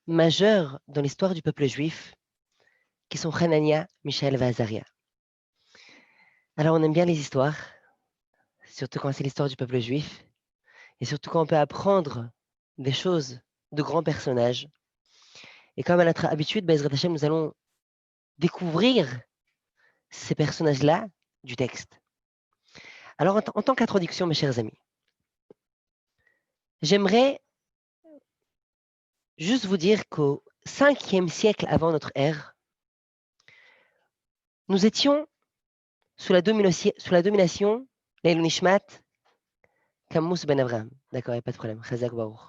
majeurs dans l'histoire du peuple juif, qui sont Hanania, Mishaël et Azaria. Alors, on aime bien les histoires, surtout quand c'est l'histoire du peuple juif, et surtout quand on peut apprendre des choses de grands personnages. Et comme à notre habitude, Bezrat Hashem, nous allons découvrir ces personnages-là du texte. Alors, en tant qu'introduction, mes chers amis, j'aimerais juste vous dire qu'au 5e siècle avant notre ère, nous étions sous la domination Leilou Nishmat, Kamous ben Avraham. D'accord, il n'y a pas de problème. Chazak Baruch.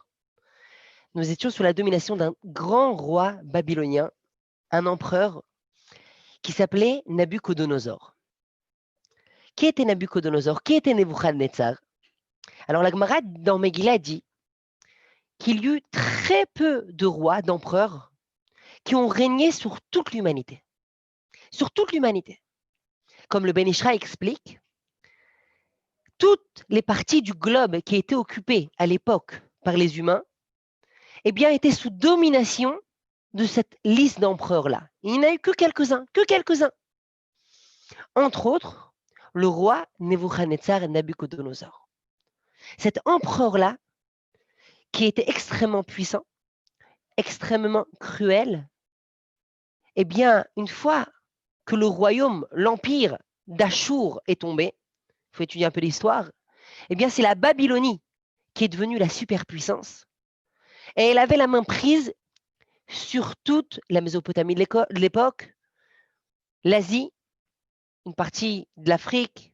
Nous étions sous la domination d'un grand roi babylonien, un empereur qui s'appelait Nabuchodonosor. Qui était Nabuchodonosor? Qui était Nebuchadnezzar? Alors la Gemara dans Megillah dit qu'il y eut très peu de rois, d'empereurs, qui ont régné sur toute l'humanité. Sur toute l'humanité. Comme le Ben Ishra explique, toutes les parties du globe qui étaient occupées à l'époque par les humains, eh bien, étaient sous domination de cette liste d'empereurs-là. Il n'y en a eu que quelques-uns, que quelques-uns. Entre autres, le roi Nebuchadnezzar Nabuchodonosor. Cet empereur-là, qui était extrêmement puissant, extrêmement cruel, eh bien, une fois que le royaume, l'empire d'Achour est tombé, il faut étudier un peu l'histoire, eh bien, c'est la Babylonie qui est devenue la superpuissance. Et elle avait la main prise sur toute la Mésopotamie de l'époque, l'Asie, une partie de l'Afrique,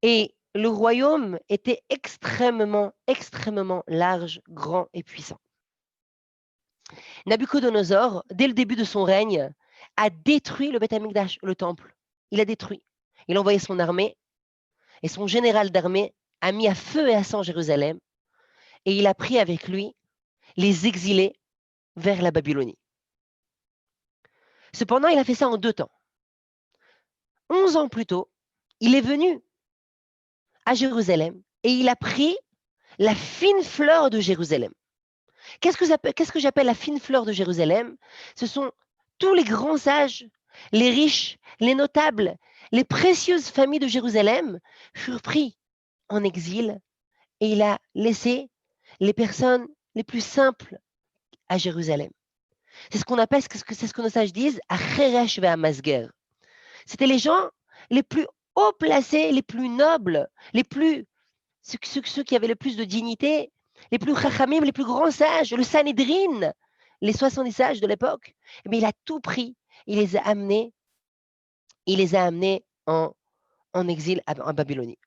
et le royaume était extrêmement, extrêmement large, grand et puissant. Nabuchodonosor, dès le début de son règne, a détruit le Beth Amikdash, le temple. Il a détruit. Il a envoyé son armée, et son général d'armée a mis à feu et à sang Jérusalem, et il a pris avec lui les exilés vers la Babylonie. Cependant, il a fait ça en 2 temps. 11 ans plus tôt, il est venu à Jérusalem et il a pris la fine fleur de Jérusalem. Qu'est-ce que j'appelle la fine fleur de Jérusalem? Ce sont tous les grands sages, les riches, les notables, les précieuses familles de Jérusalem furent pris en exil et il a laissé les personnes les plus simples à Jérusalem. C'est ce qu'on appelle, c'est ce que nos sages disent, à Cheresh ve Masger. C'était les gens les plus haut placés, les plus nobles, les plus ceux qui avaient le plus de dignité, les plus chachamim, les plus grands sages, le Sanhedrin, les 70 sages de l'époque. Mais il a tout pris, il les a amenés en exil en Babylonie.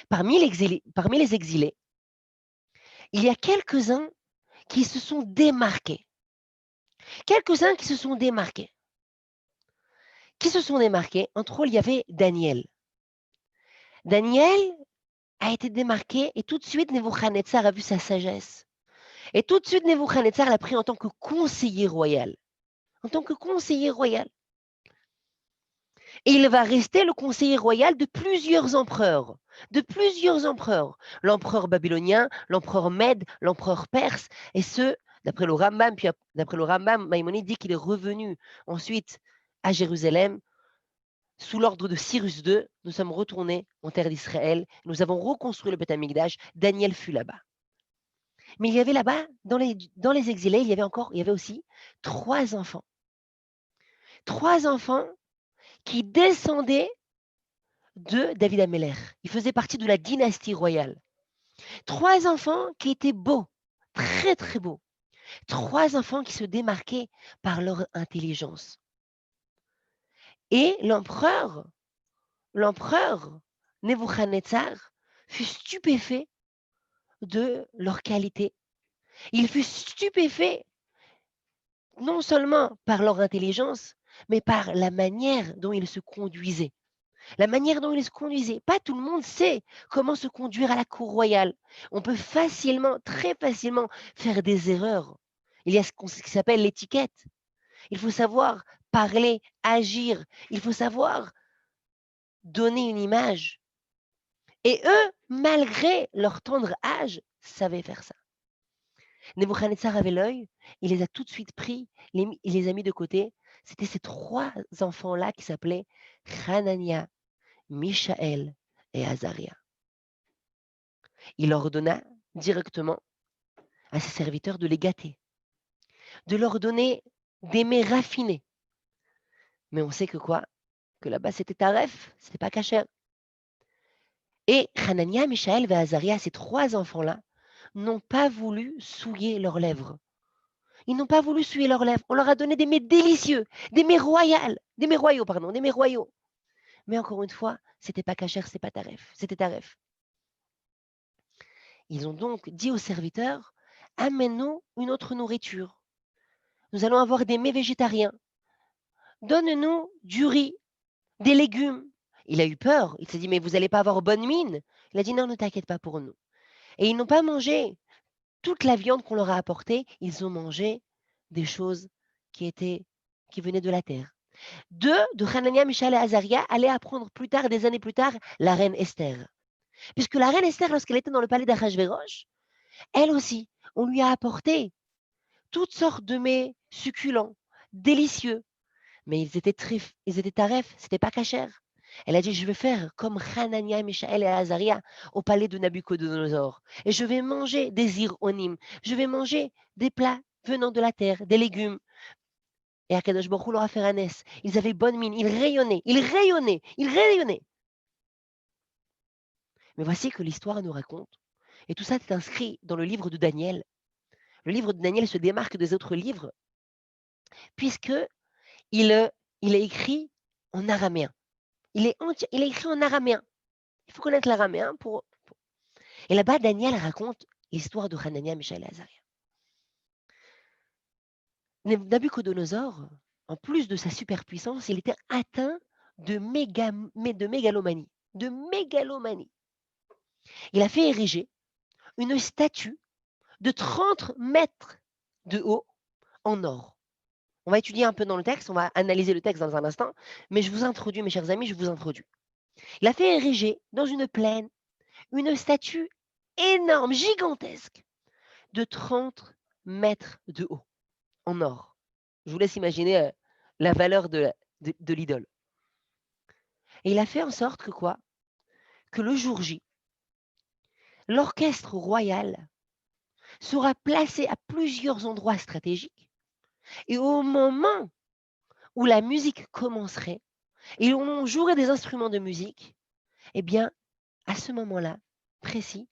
Parmi les exilés, il y a quelques-uns qui se sont démarqués. Quelques-uns qui se sont démarqués. Entre autres, il y avait Daniel. Daniel a été démarqué et tout de suite, Nebuchadnezzar a vu sa sagesse. Et tout de suite, Nebuchadnezzar l'a pris en tant que conseiller royal. En tant que conseiller royal. Et il va rester le conseiller royal de plusieurs empereurs. De plusieurs empereurs. L'empereur babylonien, l'empereur Mède, l'empereur perse. Et ce, d'après le Rambam, puis d'après le Rambam, Maïmonide dit qu'il est revenu ensuite à Jérusalem. Sous l'ordre de Cyrus II, nous sommes retournés en terre d'Israël. Nous avons reconstruit le Beth Amikdash. Daniel fut là-bas. Mais il y avait là-bas, dans les exilés, il y avait aussi 3 enfants. 3 enfants qui descendaient de David Ameller. Ils faisaient partie de la dynastie royale. 3 enfants qui étaient beaux, très très beaux. 3 enfants qui se démarquaient par leur intelligence. Et l'empereur Nebuchadnezzar fut stupéfait de leur qualité. Il fut stupéfait non seulement par leur intelligence, mais par la manière dont ils se conduisaient. La manière dont ils se conduisaient. Pas tout le monde sait comment se conduire à la cour royale. On peut facilement, très facilement, faire des erreurs. Il y a ce qui s'appelle l'étiquette. Il faut savoir parler, agir. Il faut savoir donner une image. Et eux, malgré leur tendre âge, savaient faire ça. Nebuchadnezzar avait l'œil, il les a tout de suite pris, il les a mis de côté. C'était ces 3 enfants-là qui s'appelaient Hanania, Mishaël et Azaria. Il ordonna directement à ses serviteurs de les gâter, de leur donner des mets raffinés. Mais on sait que quoi? Que là-bas, c'était taref, c'était pas cachère. Et Hanania, Mishaël et Azaria, ces 3 enfants-là, n'ont pas voulu souiller leurs lèvres. Ils n'ont pas voulu souiller leurs lèvres. On leur a donné des mets délicieux, des mets royaux, pardon, des mets royaux. Mais encore une fois, c'était pas cachère, c'était pas taref, c'était taref. Ils ont donc dit aux serviteurs, amène-nous une autre nourriture. Nous allons avoir des mets végétariens. Donne-nous du riz, des légumes. Il a eu peur. Il s'est dit, mais vous n'allez pas avoir bonne mine. Il a dit, non, ne t'inquiète pas pour nous. Et ils n'ont pas mangé toute la viande qu'on leur a apportée. Ils ont mangé des choses qui venaient de la terre. Deux de Hanania, Mishaël et Azaria allaient apprendre plus tard, des années plus tard, la reine Esther. Puisque la reine Esther, lorsqu'elle était dans le palais d'Achashvérosh, elle aussi, on lui a apporté toutes sortes de mets succulents, délicieux, mais ils étaient taref, c'était pas cachère. Elle a dit, je vais faire comme Hanania, Mishaël et Azaria au palais de Nabucodonosor. Et je vais manger des ironim, je vais manger des plats venant de la terre, des légumes. Et Akadosh Baruch Hu leur a fait un ès. Ils avaient bonne mine, ils rayonnaient, ils rayonnaient, ils rayonnaient. Mais voici que l'histoire nous raconte, et tout ça est inscrit dans le livre de Daniel. Le livre de Daniel se démarque des autres livres, puisque il, il est écrit en araméen. Il est écrit en araméen. Il faut connaître l'araméen pour. Et là-bas, Daniel raconte l'histoire de Hanania, Mishaël et Azaria. Nabucodonosor, en plus de sa superpuissance, il était atteint de mégalomanie. De mégalomanie. Il a fait ériger une statue de 30 mètres de haut en or. On va étudier un peu dans le texte, on va analyser le texte dans un instant, mais je vous introduis, mes chers amis, je vous introduis. Il a fait ériger dans une plaine une statue énorme, gigantesque, de 30 mètres de haut, en or. Je vous laisse imaginer la valeur de l'idole. Et il a fait en sorte que quoi? Que le jour J, l'orchestre royal sera placé à plusieurs endroits stratégiques. Et au moment où la musique commencerait et où on jouerait des instruments de musique, eh bien, à ce moment-là précis,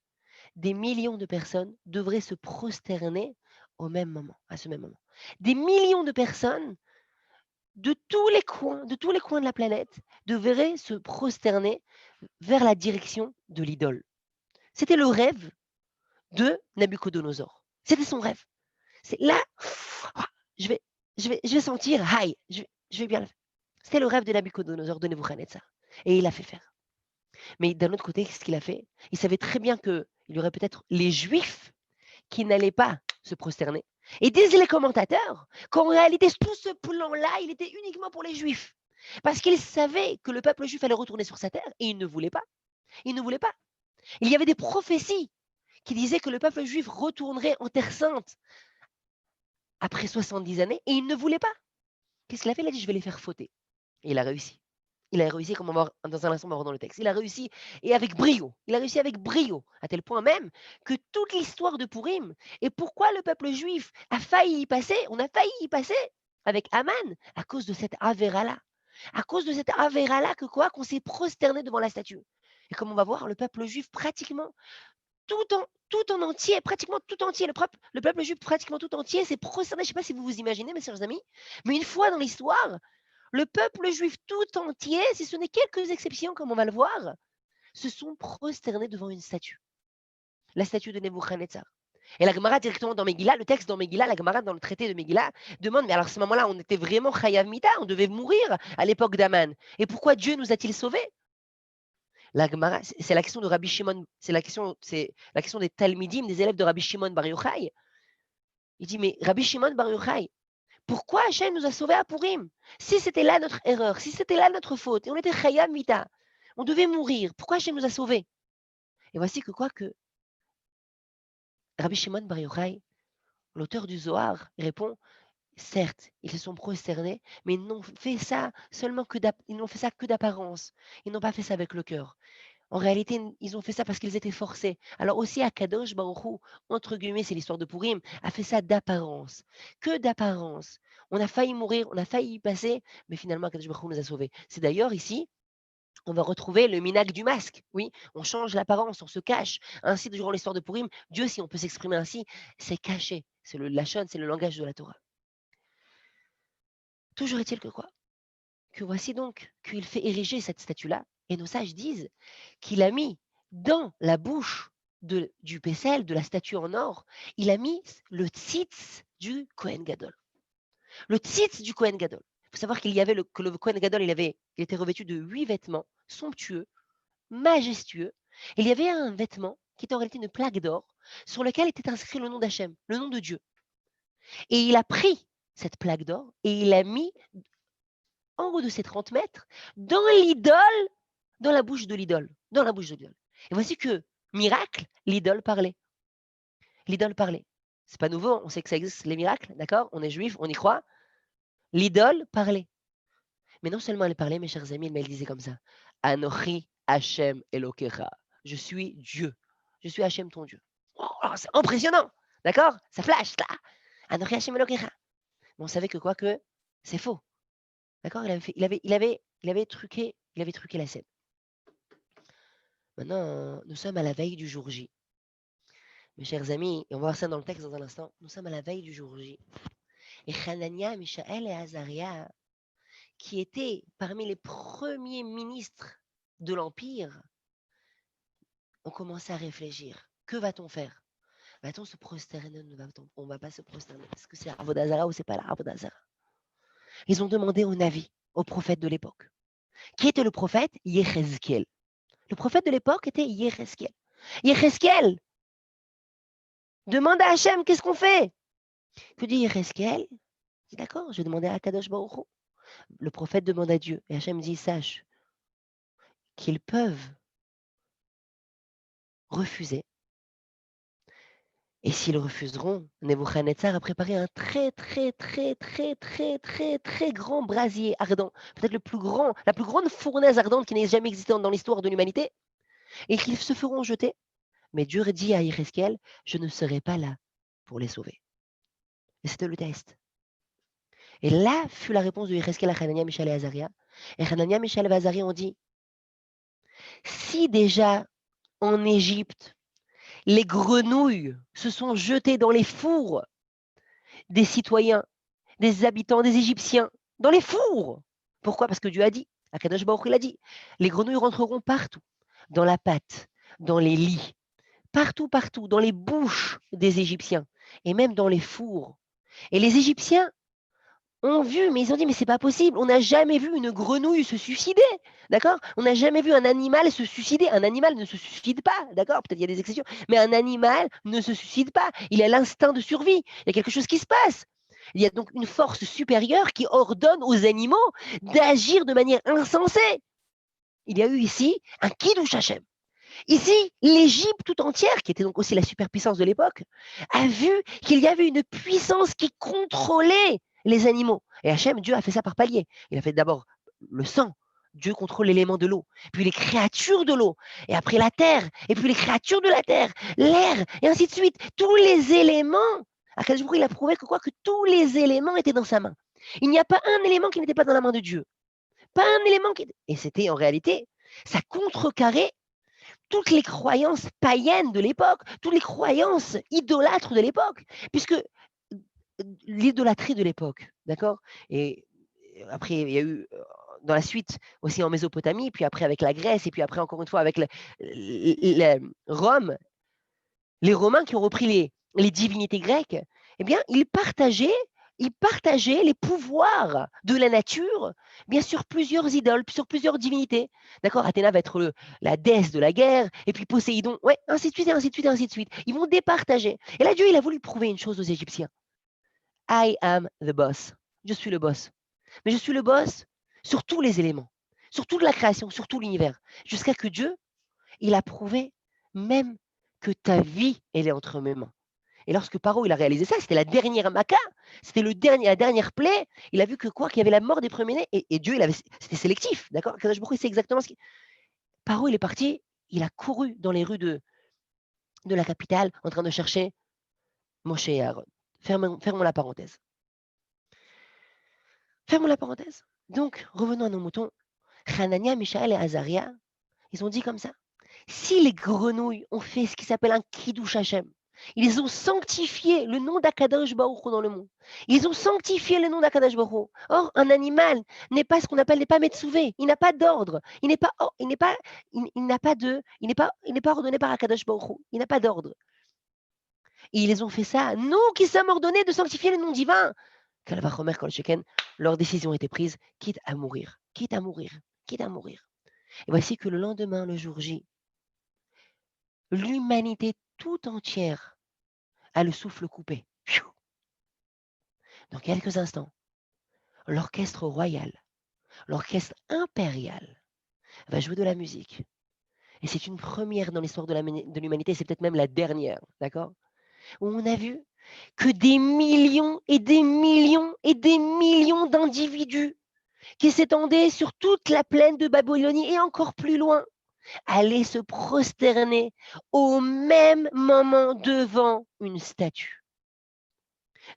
des millions de personnes devraient se prosterner au même moment, à ce même moment. Des millions de personnes de tous les coins de la planète devraient se prosterner vers la direction de l'idole. C'était le rêve de Nabucodonosor. C'était son rêve. C'est là, je vais sentir, je vais bien le faire. C'était le rêve de Nabucodonosor, de Nebuchadnezzar. Et il a fait faire. Mais d'un autre côté, qu'est-ce qu'il a fait? Il savait très bien qu'il y aurait peut-être les Juifs qui n'allaient pas se prosterner. Et disent les commentateurs qu'en réalité, tout ce plan-là, il était uniquement pour les Juifs. Parce qu'il savait que le peuple juif allait retourner sur sa terre et il ne voulait pas. Il ne voulait pas. Il y avait des prophéties qui disaient que le peuple juif retournerait en Terre Sainte après 70 années et il ne voulait pas. Qu'est-ce qu'il a fait? Il a dit, je vais les faire fauter. Et il a réussi. Il a réussi, comme on va dans un instant, on va voir dans le texte. Il a réussi, et avec brio. Il a réussi avec brio, à tel point même que toute l'histoire de Pourim, et pourquoi le peuple juif a failli y passer, on a failli y passer avec Aman, à cause de cette Avéra-là. À cause de cette Avéra-là, que quoi? Qu'on s'est prosterné devant la statue. Et comme on va voir, le peuple juif pratiquement tout en entier, pratiquement tout entier, le peuple juif pratiquement tout entier s'est prosterné. Je ne sais pas si vous vous imaginez, mes chers amis, mais une fois dans l'histoire, le peuple juif tout entier, si ce n'est quelques exceptions, comme on va le voir, se sont prosternés devant une statue. La statue de Nebuchadnezzar. Et la Gemara directement dans Megillah, le texte dans Megillah, la Gemara dans le traité de Megillah, demande, mais alors à ce moment-là, on était vraiment Chayav Mita, on devait mourir à l'époque d'Aman. Et pourquoi Dieu nous a-t-il sauvés? La Gemara, c'est la question de Rabbi Shimon, c'est la question des Talmidim, des élèves de Rabbi Shimon Bar Yochai. Il dit, mais Rabbi Shimon Bar Yochai, pourquoi Hachem nous a sauvés à Pourim? Si c'était là notre erreur, si c'était là notre faute, et on était Chayav Mita, on devait mourir, pourquoi Hachem nous a sauvés? Et voici que quoi que Rabbi Shimon Bar Yochai L'auteur du Zohar répond, certes, ils se sont prosternés, mais ils n'ont fait ça seulement ils n'ont fait ça que d'apparence. Ils n'ont pas fait ça avec le cœur. En réalité, ils ont fait ça parce qu'ils étaient forcés. Alors aussi, Akadosh Baruch Hu, entre guillemets, c'est l'histoire de Purim, a fait ça d'apparence. Que d'apparence. On a failli mourir, on a failli y passer, mais finalement, Akadosh Baruch Hu nous a sauvés. C'est d'ailleurs ici, on va retrouver le minag du masque. Oui, on change l'apparence, on se cache. Ainsi, durant l'histoire de Purim, Dieu, si on peut s'exprimer ainsi, c'est caché. C'est le lachon, c'est le langage de la Torah. Toujours est-il que quoi? Que voici donc qu'il fait ériger cette statue-là, et nos sages disent qu'il a mis dans la bouche du Pessel, de la statue en or, il a mis le tzitz du Kohen Gadol. Le tzitz du Kohen Gadol. Il faut savoir qu'il y avait que le Kohen Gadol, il était revêtu de 8 vêtements somptueux, majestueux. Et il y avait un vêtement qui était en réalité une plaque d'or sur lequel était inscrit le nom d'Hachem, le nom de Dieu. Et il a pris cette plaque d'or et il l'a mis en haut de ces 30 mètres dans l'idole, dans la bouche de l'idole, dans la bouche de l'idole. Et voici que, miracle, l'idole parlait. L'idole parlait. C'est pas nouveau, on sait que ça existe, les miracles, d'accord? On est juif, on y croit. L'idole parlait. Mais non seulement elle parlait, mes chers amis, mais elle disait comme ça. Anochi Hashem Elokecha. Je suis Dieu. Je suis Hashem ton Dieu. Oh, c'est impressionnant. D'accord? Ça flash là. Anochi Hashem Elokecha. Mais on savait que quoi que c'est faux. D'accord? Il avait truqué la scène. Maintenant, nous sommes à la veille du jour J. Mes chers amis, et on va voir ça dans le texte dans un instant, nous sommes à la veille du jour J. Et Hanania, Mishaël et Azaria, qui étaient parmi les premiers ministres de l'Empire, ont commencé à réfléchir. Que va-t-on faire? Va-t-on se prosterner? On ne va pas se prosterner. Est-ce que c'est Avodazara ou c'est pas la Avodazara? Ils ont demandé au Navi, au prophète de l'époque. Qui était le prophète? Yechezkiel. Le prophète de l'époque était Yechezkiel. Yechezkiel, demande à Hachem, qu'est-ce qu'on fait? Que dit Yechezkiel? Il dit d'accord, je vais demander à Kadosh Baruch Hu. Le prophète demande à Dieu. Et Hachem dit, sache qu'ils peuvent refuser. Et s'ils refuseront, Nebuchadnezzar a préparé un très, très, très, très, très, très, très grand brasier ardent. Peut-être la plus grande fournaise ardente qui n'ait jamais existé dans l'histoire de l'humanité. Et qu'ils se feront jeter. Mais Dieu dit à Yechezkiel, je ne serai pas là pour les sauver. Et c'était le test. Et là fut la réponse de Yechezkiel à Hanania, Mishaël et Azaria. Et Hanania, Mishaël et Azaria ont dit, si déjà en Égypte, les grenouilles se sont jetées dans les fours des citoyens, des habitants, des Égyptiens, dans les fours. Pourquoi? Parce que Dieu a dit, Akadosh Baruch il a dit, les grenouilles rentreront partout, dans la pâte, dans les lits, partout, partout, dans les bouches des Égyptiens, et même dans les fours. Et les Égyptiens ont vu, mais ils ont dit, mais c'est pas possible, on n'a jamais vu une grenouille se suicider, d'accord? On n'a jamais vu un animal se suicider. Un animal ne se suicide pas, d'accord? Peut-être il y a des exceptions, mais un animal ne se suicide pas. Il a l'instinct de survie. Il y a quelque chose qui se passe. Il y a donc une force supérieure qui ordonne aux animaux d'agir de manière insensée. Il y a eu ici un Kiddush Hashem. Ici, l'Égypte tout entière, qui était donc aussi la superpuissance de l'époque, a vu qu'il y avait une puissance qui contrôlait les animaux. Et Hachem, Dieu a fait ça par paliers. Il a fait d'abord le sang. Dieu contrôle l'élément de l'eau, puis les créatures de l'eau, et après la terre, et puis les créatures de la terre, l'air, et ainsi de suite. Tous les éléments, Akadosh Baruch Hu, il a prouvé que quoi, que tous les éléments étaient dans sa main. Il n'y a pas un élément qui n'était pas dans la main de Dieu. Pas un élément qui... Et c'était en réalité, ça contrecarrait toutes les croyances païennes de l'époque, toutes les croyances idolâtres de l'époque, puisque l'idolâtrie de l'époque, d'accord? Et après, il y a eu dans la suite aussi en Mésopotamie, puis après avec la Grèce, et puis après encore une fois avec Rome, les Romains qui ont repris les divinités grecques, eh bien, ils partageaient les pouvoirs de la nature, bien sûr, plusieurs idoles, sur plusieurs divinités. D'accord? Athéna va être la déesse de la guerre, et puis Poséidon, ouais, ainsi de suite, et ainsi de suite, et ainsi de suite. Ils vont départager. Et là, Dieu, il a voulu prouver une chose aux Égyptiens. I am the boss. Je suis le boss. Mais je suis le boss sur tous les éléments, sur toute la création, sur tout l'univers. Jusqu'à que Dieu, il a prouvé même que ta vie, elle est entre mes mains. Et lorsque Paro il a réalisé ça, c'était la dernière maca, c'était la dernière plaie. Il a vu que quoi, qu'il y avait la mort des premiers-nés. Et Dieu, c'était sélectif, d'accord. Kadosh Baruch Hu, c'est exactement ce qui. Paro, il est parti, il a couru dans les rues de la capitale en train de chercher Moshe et Aaron. Fermons la parenthèse. Fermons la parenthèse. Donc, revenons à nos moutons. Hanania, Mishaël et Azaria, ils ont dit comme ça. Si les grenouilles ont fait ce qui s'appelle un Kiddush Hashem, ils ont sanctifié le nom d'Akadosh Baruch Hu dans le monde. Ils ont sanctifié le nom d'Akadosh Baruch Hu. Or, un animal n'est pas ce qu'on appelle, n'est pas Metsuvé. Il n'a pas d'ordre. Il n'est pas, il n'est pas ordonné par Akadosh Baruch Hu. Il n'a pas d'ordre. Et ils ont fait ça. Nous qui sommes ordonnés de sanctifier le nom divin. Kalvachomer Kol Sheken, leur décision était prise, quitte à mourir, quitte à mourir, quitte à mourir. Et voici que le lendemain, le jour J, l'humanité tout entière a le souffle coupé. Dans quelques instants, l'orchestre royal, l'orchestre impérial va jouer de la musique. Et c'est une première dans l'histoire de l'humanité, c'est peut-être même la dernière, d'accord? Où on a vu que des millions et des millions et des millions d'individus qui s'étendaient sur toute la plaine de Babylonie et encore plus loin, allaient se prosterner au même moment devant une statue.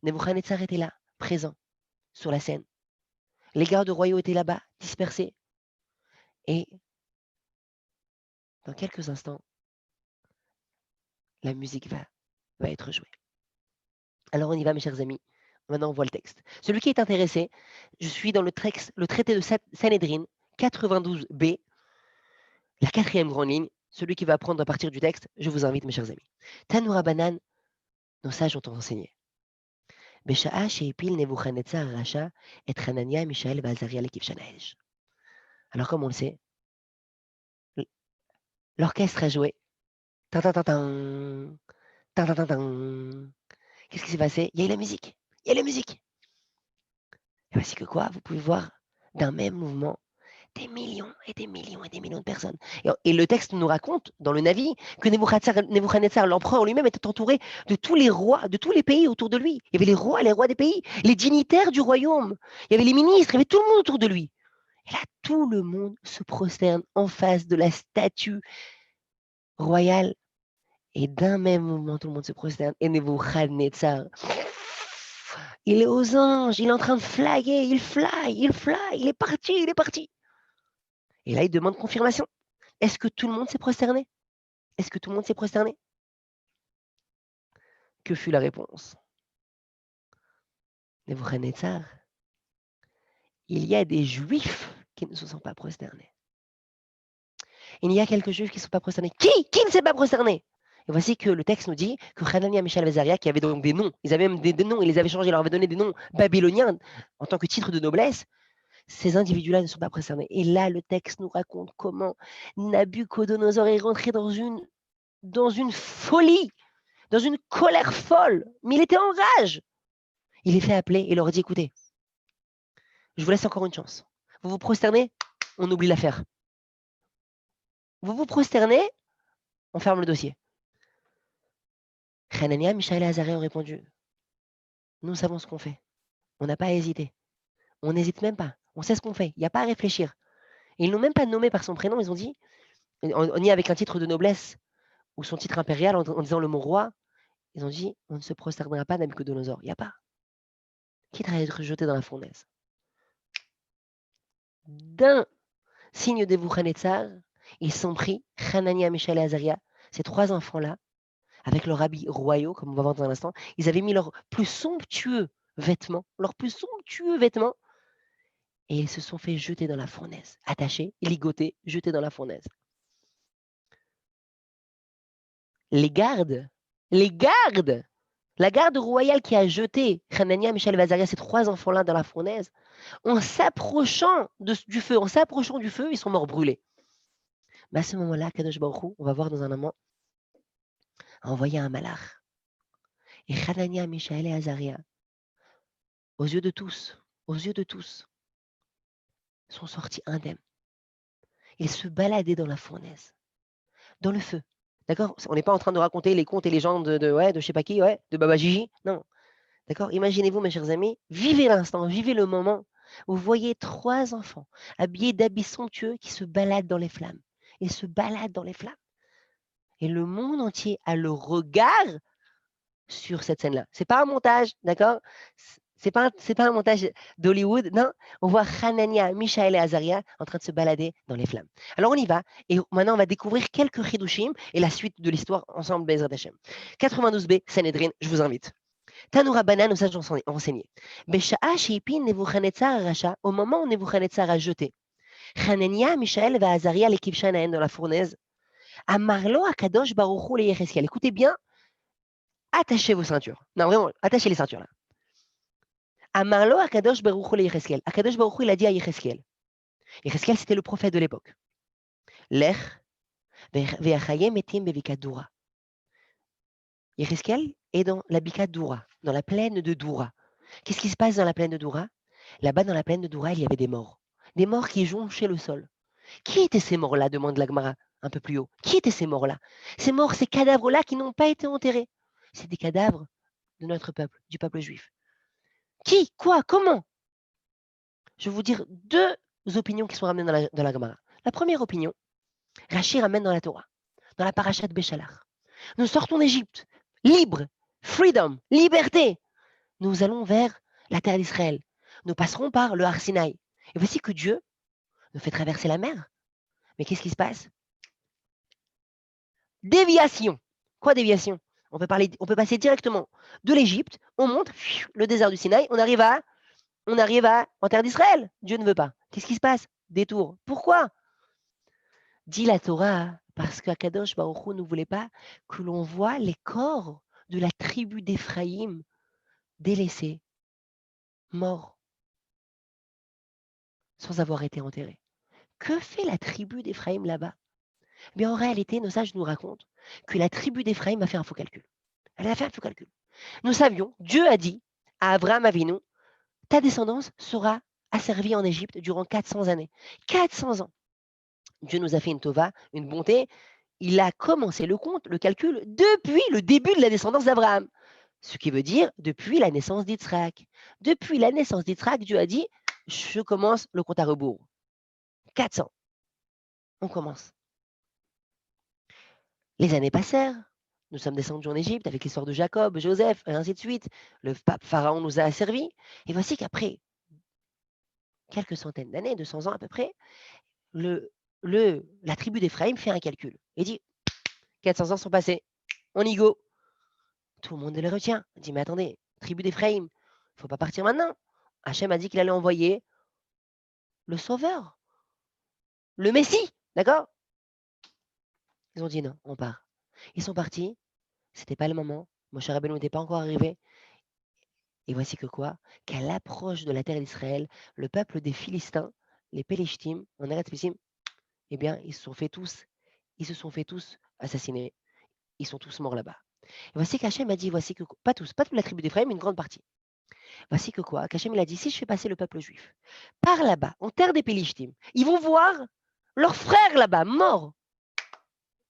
Nebuchadnezzar était là, présent, sur la scène. Les gardes royaux étaient là-bas, dispersés. Et dans quelques instants, la musique va être jouée. Alors on y va, mes chers amis. Maintenant, on voit le texte. Celui qui est intéressé, je suis dans le traité de Sanhedrin, 92b, la 4e grande ligne. Celui qui va apprendre à partir du texte, je vous invite, mes chers amis. Tanoura Banan, nos sages ont enseigné. Besha'a she'ipil Nebuchadnezzar Racha et Hanania, Mishaël et Azaria l'Ekivshan Haesh. Alors, comme on le sait, l'orchestre a joué. Tin-tin-tin-tin. Tin-tin-tin-tin. Qu'est-ce qui s'est passé? Il y a eu la musique. Il y a eu la musique. Et voici que quoi? Vous pouvez voir d'un même mouvement des millions et des millions et des millions de personnes. Et le texte nous raconte, dans le Navi, que Nebuchadnezzar, l'empereur lui-même, était entouré de tous les rois, de tous les pays autour de lui. Il y avait les rois des pays, les dignitaires du royaume. Il y avait les ministres, il y avait tout le monde autour de lui. Et là, tout le monde se prosterne en face de la statue royale. Et d'un même mouvement, tout le monde se prosterne. Et Nebuchadnezzar, il est aux anges, il est en train de flaguer, il est parti, il est parti. Et là, il demande confirmation. Est-ce que tout le monde s'est prosterné? Est-ce que tout le monde s'est prosterné? Que fut la réponse? Nebuchadnezzar, il y a des juifs qui ne se sont pas prosternés. Il y a quelques juifs qui ne sont pas prosternés. Qui ne s'est pas prosterné? Et voici que le texte nous dit que Hanania, Mishaël et Azaria, qui avaient donc des noms, ils avaient même des noms, ils les avaient changés, ils leur avaient donné des noms babyloniens en tant que titre de noblesse, ces individus-là ne sont pas prosternés. Et là, le texte nous raconte comment Nabuchodonosor est rentré dans une folie, dans une colère folle, mais il était en rage. Il les fait appeler et leur dit, écoutez, je vous laisse encore une chance. Vous vous prosternez, on oublie l'affaire. Vous vous prosternez, on ferme le dossier. Hanania, Mishaël et Azaria ont répondu, nous savons ce qu'on fait. On n'a pas à hésiter. On n'hésite même pas. On sait ce qu'on fait. Il n'y a pas à réfléchir. Et ils n'ont même pas nommé par son prénom. Ils ont dit, on y est avec un titre de noblesse ou son titre impérial en disant le mot roi. Ils ont dit, on ne se prosternera pas Nabuchodonosor. Il n'y a pas. Quitte à être jeté dans la fournaise. D'un signe de Nebuchadnezzar, ils sont pris, Hanania, Mishaël et Azaria, ces 3 enfants-là, avec leurs habits royaux, comme on va voir dans un instant. Ils avaient mis leurs plus somptueux vêtements, et ils se sont fait jeter dans la fournaise, attachés, ligotés, jetés dans la fournaise. Les gardes, la garde royale qui a jeté Hanania, Mishaël et Azaria, ces 3 enfants-là dans la fournaise, en s'approchant du feu, ils sont morts brûlés. Mais à ce moment-là, Kadosh Baruch Hu, on va voir dans un moment, a envoyé un malach. Et Hanania, Mishaël et Azaria, aux yeux de tous, sont sortis indemnes. Ils se baladaient dans la fournaise, dans le feu, D'accord? On n'est pas en train de raconter les contes et légendes de je sais pas qui, ouais, de Baba Gigi. Non. D'accord? Imaginez-vous, mes chers amis, vivez l'instant, vivez le moment où vous voyez 3 enfants habillés d'habits somptueux qui se baladent dans les flammes et se baladent dans les flammes. Et le monde entier a le regard sur cette scène-là. C'est pas un montage, d'accord? C'est pas un montage d'Hollywood, non. On voit Hanania, Mishaël et Azaria en train de se balader dans les flammes. Alors on y va, et maintenant on va découvrir quelques Chidushim et la suite de l'histoire ensemble, Bezrat Hashem. 92b, Sanhedrin, je vous invite. Tanoura Banan, nos sages ont enseigné. Besha'a sheipin Nebuchadnezzar Racha, au moment où Nebuchadnezzar a jeté Hanania, Mishaël et Azaria, l'équipe Shanaen dans la fournaise, Amarlo Akadosh Baruchou le Yecheskel. Écoutez bien, attachez vos ceintures. Non, vraiment, attachez les ceintures là. Amarlo Akadosh Baruchou le Yecheskel. Akadosh Baruchou, il a dit à Yecheskel. Yecheskel, c'était le prophète de l'époque. Lech ve'achayem etim bevikat Doura. Yecheskel est dans la Bikat Doura, dans la plaine de Doura. Qu'est-ce qui se passe dans la plaine de Doura? Là-bas, dans la plaine de Doura, il y avait des morts. Des morts qui jonchaient le sol. Qui étaient ces morts-là, demande l'Agmara un peu plus haut. Qui étaient ces morts-là? Ces morts, ces cadavres-là qui n'ont pas été enterrés. C'est des cadavres de notre peuple, du peuple juif. Qui? Quoi? Comment? Je vais vous dire 2 opinions qui sont ramenées dans la Gemara. La première opinion, Rachi ramène dans la Torah, dans la paracha de Béchalach. Nous sortons d'Égypte, libres, freedom, liberté. Nous allons vers la terre d'Israël. Nous passerons par le Har Sinaï. Et voici que Dieu nous fait traverser la mer. Mais qu'est-ce qui se passe? Déviation. Quoi déviation? On peut passer directement de l'Égypte, on monte le désert du Sinaï, on arrive en terre d'Israël. Dieu ne veut pas. Qu'est-ce qui se passe? Détour. Pourquoi? Dit la Torah, parce qu'Akadosh Baruch Hu ne voulait pas que l'on voit les corps de la tribu d'Éphraïm délaissés, morts, sans avoir été enterrés. Que fait la tribu d'Éphraïm là-bas? Mais en réalité, nos sages nous racontent que la tribu d'Éphraïm a fait un faux calcul. Elle a fait un faux calcul. Nous savions, Dieu a dit à Abraham Avinu, ta descendance sera asservie en Égypte durant 400 années. 400 ans. Dieu nous a fait une tova, une bonté. Il a commencé le compte, le calcul, depuis le début de la descendance d'Abraham. Ce qui veut dire depuis la naissance d'Yitzhak. Depuis la naissance d'Yitzhak, Dieu a dit, je commence le compte à rebours. 400. On commence. Les années passèrent. Nous sommes descendus en Égypte avec l'histoire de Jacob, Joseph, et ainsi de suite. Le pape Pharaon nous a asservis. Et voici qu'après quelques centaines d'années, 200 ans à peu près, la tribu d'Éphraïm fait un calcul et dit 400 ans sont passés, on y go. Tout le monde le retient. Il dit mais attendez, tribu d'Éphraïm, il ne faut pas partir maintenant. Hachem a dit qu'il allait envoyer le sauveur, le Messie, d'accord? Ils ont dit non, on part. Ils sont partis, c'était pas le moment. Moshe Rabbeinu n'était pas encore arrivé. Et voici que quoi? Qu'à l'approche de la terre d'Israël, le peuple des Philistins, les Pélishtim, en Eretz Pissim, eh bien, ils se sont fait tous assassiner. Ils sont tous morts là-bas. Et voici qu'Hachem a dit, voici que, pas tous, pas toute la tribu d'Éphraïm, mais une grande partie. Voici que quoi? Qu'Hachem il a dit, si je fais passer le peuple juif par là-bas, en terre des Pélishtim, ils vont voir leurs frères là-bas, morts.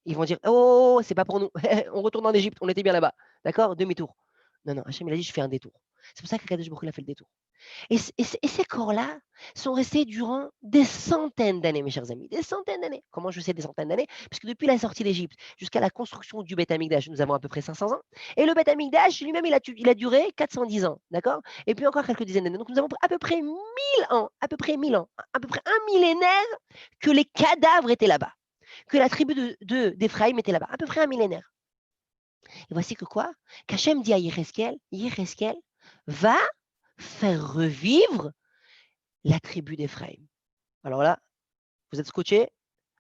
Ils vont dire, oh, c'est pas pour nous. On retourne en Égypte, on était bien là-bas. D'accord? Demi-tour. Non, non, Hachem il a dit, je fais un détour. C'est pour ça qu'Akadosh Baruch Hu a fait le détour. Et ces corps-là sont restés durant des centaines d'années, mes chers amis, des centaines d'années. Comment je sais des centaines d'années? Parce que depuis la sortie d'Égypte jusqu'à la construction du Beth Amikdash, nous avons à peu près 500 ans. Et le Beth Amikdash lui-même, il a duré 410 ans, d'accord? Et puis encore quelques dizaines d'années. Donc nous avons à peu près 1000 ans, à peu près 1000 ans, à peu près un millénaire que les cadavres étaient là-bas, que la tribu d'Éphraïm était là-bas, à peu près un millénaire. Et voici que quoi? Qu'Hachem dit à Yéhezkel, va faire revivre la tribu d'Éphraïm. Alors là, vous êtes scotché,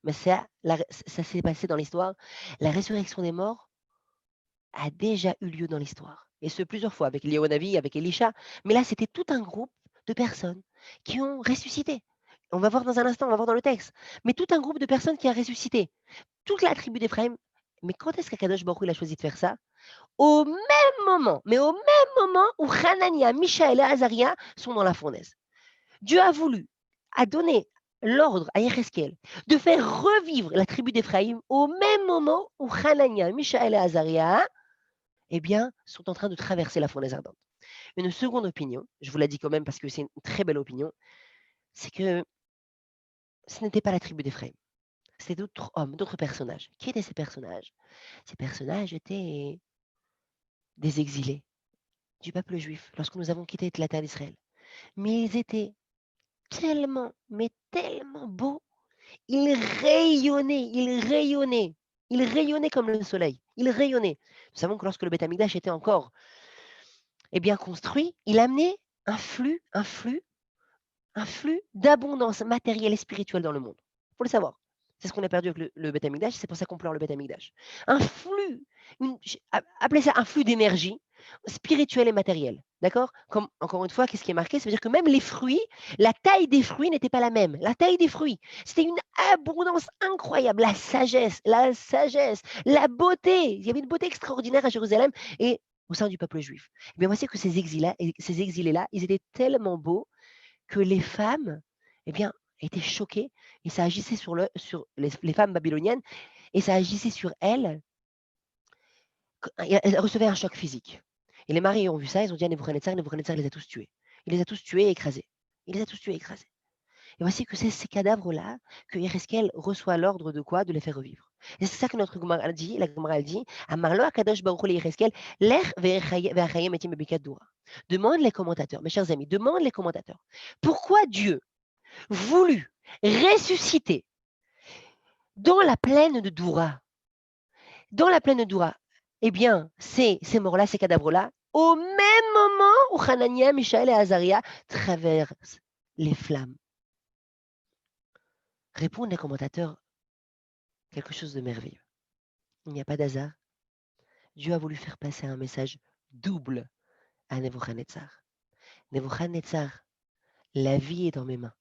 mais ça s'est passé dans l'histoire. La résurrection des morts a déjà eu lieu dans l'histoire. Et ce plusieurs fois, avec Élie, avec Elisha. Mais là, c'était tout un groupe de personnes qui ont ressuscité. On va voir dans un instant, on va voir dans le texte. Mais tout un groupe de personnes qui a ressuscité. Toute la tribu d'Éphraïm. Mais quand est-ce qu'Akadosh Baruch Hu il a choisi de faire ça? Au même moment, mais au même moment où Hanania, Mishaël et Azaria sont dans la fournaise. Dieu a voulu, a donné l'ordre à Yéhezkel de faire revivre la tribu d'Éphraïm au même moment où Hanania, Mishaël et Azaria, eh bien, sont en train de traverser la fournaise ardente. Une seconde opinion, je vous la dis quand même parce que c'est une très belle opinion, c'est que ce n'était pas la tribu d'Éphraïm, c'était d'autres hommes, d'autres personnages. Qui étaient ces personnages? Ces personnages étaient des exilés du peuple juif lorsque nous avons quitté la terre d'Israël. Mais ils étaient tellement, mais tellement beaux. Ils rayonnaient, ils rayonnaient. Ils rayonnaient comme le soleil. Ils rayonnaient. Nous savons que lorsque le Beth Amikdash était encore bien construit, il amenait un flux d'abondance matérielle et spirituelle dans le monde. Il faut le savoir. C'est ce qu'on a perdu avec le Beth Amikdash, c'est pour ça qu'on pleure le Beth Amikdash. Un flux, appelez ça un flux d'énergie spirituelle et matérielle. D'accord? Comme, encore une fois, qu'est-ce qui est marqué? Ça veut dire que même les fruits, la taille des fruits n'était pas la même. La taille des fruits, c'était une abondance incroyable. La beauté. Il y avait une beauté extraordinaire à Jérusalem et au sein du peuple juif. Et bien, voici que ces exilés-là, ils étaient tellement beaux que les femmes, eh bien, étaient choquées et ça agissait sur les femmes babyloniennes et ça agissait sur elles. Elles recevaient un choc physique. Et les maris ont vu ça, ils ont dit à Nebuchadnezzar les a tous tués. Il les a tous tués et écrasés. Il les a tous tués et écrasés. Et voici que c'est ces cadavres-là que Yéhezkel reçoit l'ordre de quoi? De les faire revivre. Et c'est ça que notre Gemara dit, la Gemara dit, Amarlo Akadosh Baruch Hu le Yéhezkel, Lech ve'achayem etim bebikat dura. Demande les commentateurs, mes chers amis, demande les commentateurs. Pourquoi Dieu voulut ressusciter dans la plaine de Doura? Dans la plaine de Doura, eh bien, ces morts-là, ces cadavres-là, au même moment où Hanania, Mishaël et Azaria traversent les flammes. Répondent les commentateurs quelque chose de merveilleux. Il n'y a pas d'hasard. Dieu a voulu faire passer un message double à Nebuchadnezzar. Nebuchadnezzar, la vie est dans mes mains.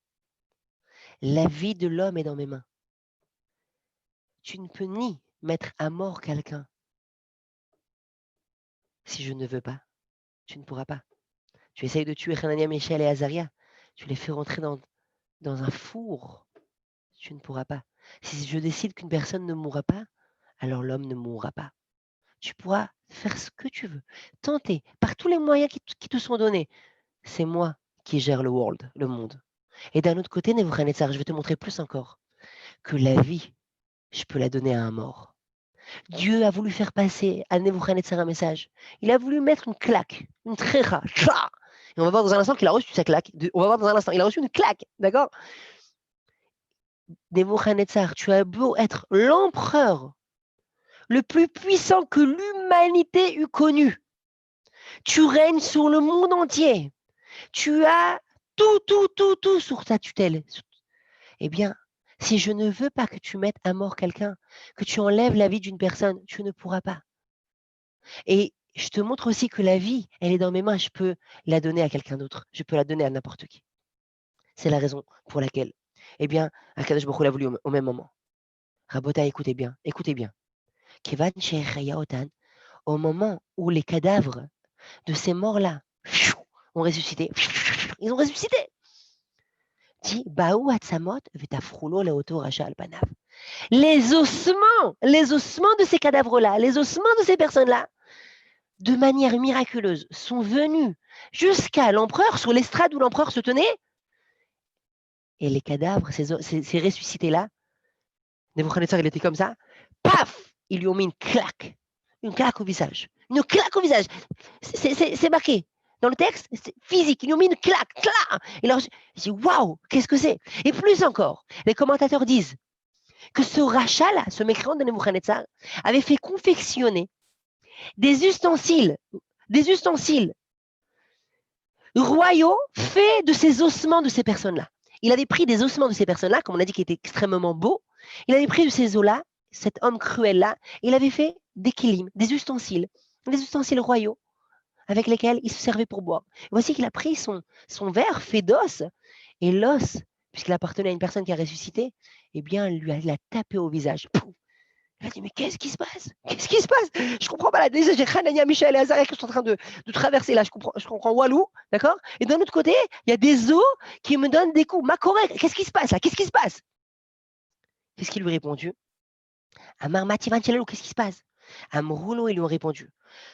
La vie de l'homme est dans mes mains. Tu ne peux ni mettre à mort quelqu'un si je ne veux pas. Tu ne pourras pas. Tu essayes de tuer Hanania, Mishaël et Azaria. Tu les fais rentrer dans un four. Tu ne pourras pas. Si je décide qu'une personne ne mourra pas, alors l'homme ne mourra pas. Tu pourras faire ce que tu veux, tenter par tous les moyens qui te sont donnés. C'est moi qui gère le monde. Et d'un autre côté, Nebuchadnezzar, je vais te montrer plus encore, que la vie, je peux la donner à un mort. Dieu a voulu faire passer à Nebuchadnezzar un message. Il a voulu mettre une claque, une trécha. Et on va voir dans un instant qu'il a reçu sa claque. On va voir dans un instant, il a reçu une claque, d'accord? Nebuchadnezzar, tu as beau être l'empereur le plus puissant que l'humanité eût connu. Tu règnes sur le monde entier. Tu as tout sur ta tutelle. Eh bien, si je ne veux pas que tu mettes à mort quelqu'un, que tu enlèves la vie d'une personne, tu ne pourras pas. Et je te montre aussi que la vie, elle est dans mes mains, je peux la donner à quelqu'un d'autre. Je peux la donner à n'importe qui. C'est la raison pour laquelle, eh bien, Akadosh Baruch Hu l'a voulu au même moment. Rabota, écoutez bien. Kevan Shechayaotan, au moment où les cadavres de ces morts-là ont ressuscité, ils ont ressuscité. Dit Baou Hatsamot Vetafroulo Leoto Racha Alpanav. Les ossements de ces cadavres-là, les ossements de ces personnes-là, de manière miraculeuse, sont venus jusqu'à l'empereur, sur l'estrade où l'empereur se tenait. Et les cadavres, ces ressuscités-là, Nebuchadnezzar, il était comme ça, paf, ils lui ont mis une claque au visage. Une claque au visage. C'est marqué. Dans le texte, c'est physique. Ils lui ont mis une claque. Et alors, je dis, waouh, qu'est-ce que c'est? Et plus encore, les commentateurs disent que ce rachat-là, ce mécréant de Nebuchadnezzar, avait fait confectionner des ustensiles royaux faits de ces ossements de ces personnes-là. Il avait pris des ossements de ces personnes-là, comme on a dit, qui étaient extrêmement beaux. Il avait pris de ces os-là, cet homme cruel-là, il avait fait des kilim, des ustensiles royaux, avec lesquels il se servait pour boire. Voici qu'il a pris son verre fait d'os, et l'os, puisqu'il appartenait à une personne qui a ressuscité, eh bien, il a tapé au visage. Pouf, Il a dit, mais qu'est-ce qui se passe? Qu'est-ce qui se passe? Je comprends pas là. Déjà, j'ai Hanania, Michel et Azaria qui sont en train de traverser là. Je comprends Walou, d'accord? Et d'un autre côté, il y a des eaux qui me donnent des coups. Ma correcte, qu'est-ce qui se passe là? Qu'est-ce qui se passe? Qu'est-ce qu'il lui a répondu? Amar Mati Vancello, qu'est-ce qui se passe? Amroulo, ils lui ont répondu.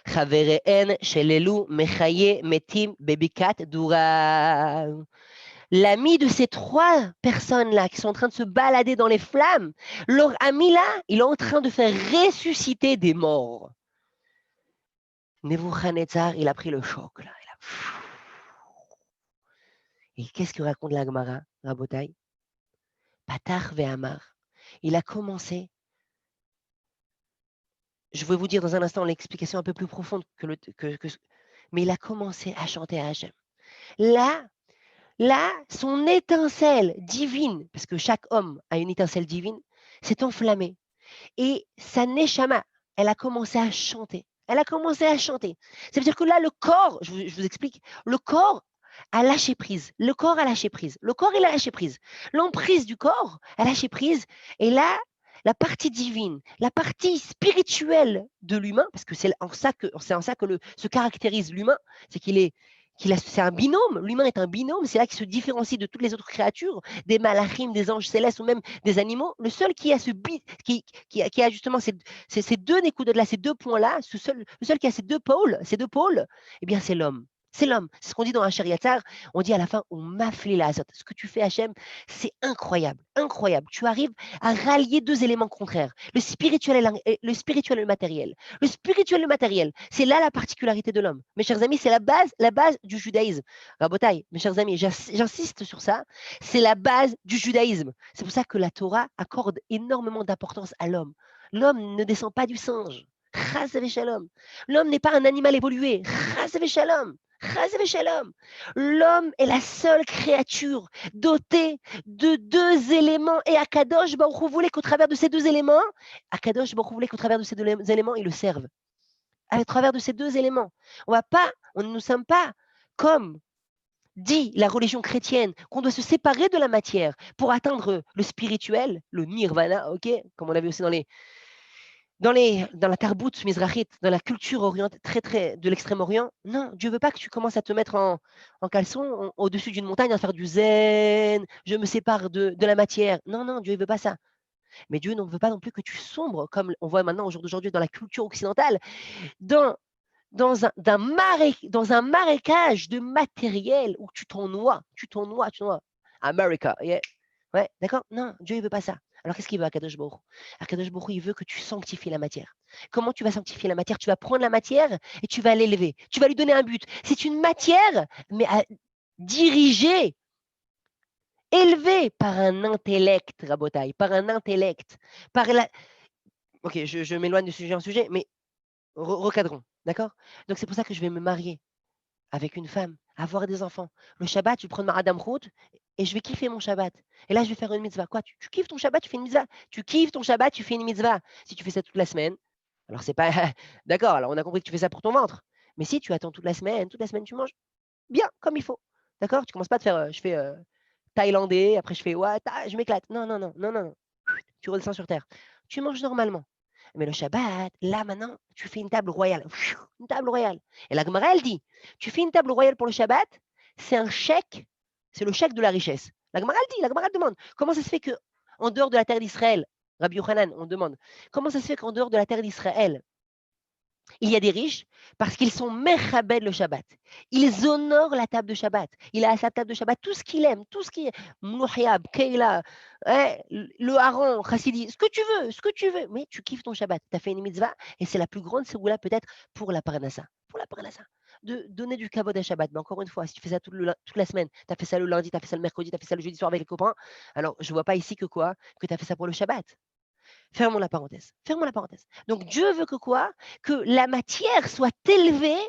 Chavereen Shelelu Mechaye Metim Bebikat Dura. L'ami de ces trois personnes-là qui sont en train de se balader dans les flammes, leur ami là, il est en train de faire ressusciter des morts. Nebuchadnezzar, il a pris le choc là. Et qu'est-ce que raconte la Gemara, Rabotai? Patar ve'amar. Il a commencé. Je vais vous dire dans un instant l'explication un peu plus profonde mais il a commencé à chanter à Hachem. Là, son étincelle divine, parce que chaque homme a une étincelle divine, s'est enflammée. Et sa neshama, elle a commencé à chanter. Elle a commencé à chanter. Ça veut dire que là, le corps, je vous explique, le corps a lâché prise. Le corps a lâché prise. Le corps, il a lâché prise. L'emprise du corps a lâché prise. Et là, la partie divine, la partie spirituelle de l'humain, parce que c'est en ça que se caractérise l'humain, c'est c'est un binôme, l'humain est un binôme, c'est là qu'il se différencie de toutes les autres créatures, des malachim, des anges célestes ou même des animaux. Le seul qui a qui a justement ces deux là, ces deux points-là, le seul qui a ces deux pôles, eh bien c'est l'homme. C'est l'homme. C'est ce qu'on dit dans Asher Yatzar. On dit à la fin, on m'afflé la azot. Ce que tu fais, Hachem, c'est incroyable. Incroyable. Tu arrives à rallier deux éléments contraires, le spirituel et le matériel. Le spirituel et le matériel, c'est là la particularité de l'homme. Mes chers amis, c'est la base du judaïsme. Rabotai, mes chers amis, j'insiste sur ça, c'est la base du judaïsme. C'est pour ça que la Torah accorde énormément d'importance à l'homme. L'homme ne descend pas du singe. Chas v'shalom. L'homme n'est pas un animal évolué. Chas v'shalom. Chas v'shalom. L'homme est la seule créature dotée de deux éléments. Et Akadosh Baruch Hu voulait qu'au travers de ces deux éléments, ils le servent. À travers de ces deux éléments. On ne nous sommes pas comme dit la religion chrétienne, qu'on doit se séparer de la matière pour atteindre le spirituel, le nirvana, ok, comme on avait aussi dans la tarbout mizrachite, dans la culture orientale, très de l'extrême-orient. Non, Dieu veut pas que tu commences à te mettre en caleçon au-dessus d'une montagne, à faire du zen, je me sépare de la matière. Non, Dieu ne veut pas ça. Mais Dieu ne veut pas non plus que tu sombres, comme on voit maintenant aujourd'hui dans la culture occidentale, dans un marécage de matériel où tu t'en noies. America, yeah. Ouais, d'accord? Non, Dieu, il veut pas ça. Alors, qu'est-ce qu'il veut, Akadosh Baruch Hu? Akadosh Baruch Hu, il veut que tu sanctifies la matière. Comment tu vas sanctifier la matière? Tu vas prendre la matière et tu vas l'élever. Tu vas lui donner un but. C'est une matière, mais dirigée, élevée par un intellect, Rabotai, par un intellect. Ok, je m'éloigne du sujet en sujet, mais recadrons, d'accord? Donc, c'est pour ça que je vais me marier avec une femme, avoir des enfants. Le Shabbat, je vais prendre ma Adam Route et je vais kiffer mon Shabbat. Et là, je vais faire une mitzvah. Quoi? Tu kiffes ton Shabbat, tu fais une mitzvah. Tu kiffes ton Shabbat, tu fais une mitzvah. Si tu fais ça toute la semaine, alors c'est pas. D'accord, alors on a compris que tu fais ça pour ton ventre. Mais si tu attends toute la semaine, tu manges bien, comme il faut. D'accord? Tu commences pas à te faire. Je fais thaïlandais, après je fais ouais, je m'éclate. Non. Tu redescends sur terre. Tu manges normalement. Mais le Shabbat, là maintenant, tu fais une table royale. Une table royale. Et la Gemara, elle dit, tu fais une table royale pour le Shabbat, c'est un chèque, c'est le chèque de la richesse. La Gemara, elle dit, la Gemara, elle demande, comment ça se fait qu'en dehors de la terre d'Israël, Rabbi Yochanan, on demande, comment ça se fait qu'en dehors de la terre d'Israël, il y a des riches parce qu'ils sont mechabed le Shabbat. Ils honorent la table de Shabbat. Il a à sa table de Shabbat tout ce qu'il aime, tout ce qui est Mouhiab, Keila, le Haran, Chassidi, ce que tu veux. Mais tu kiffes ton Shabbat. Tu as fait une mitzvah et c'est la plus grande ségoula peut-être pour la Parnassa. Pour la Parnassa. De donner du kavod à Shabbat. Mais encore une fois, si tu fais ça toute la semaine, tu as fait ça le lundi, tu as fait ça le mercredi, tu as fait ça le jeudi soir avec les copains, alors je ne vois pas ici que quoi? Que tu as fait ça pour le Shabbat. Fermons la parenthèse. Donc Dieu veut que quoi? Que la matière soit élevée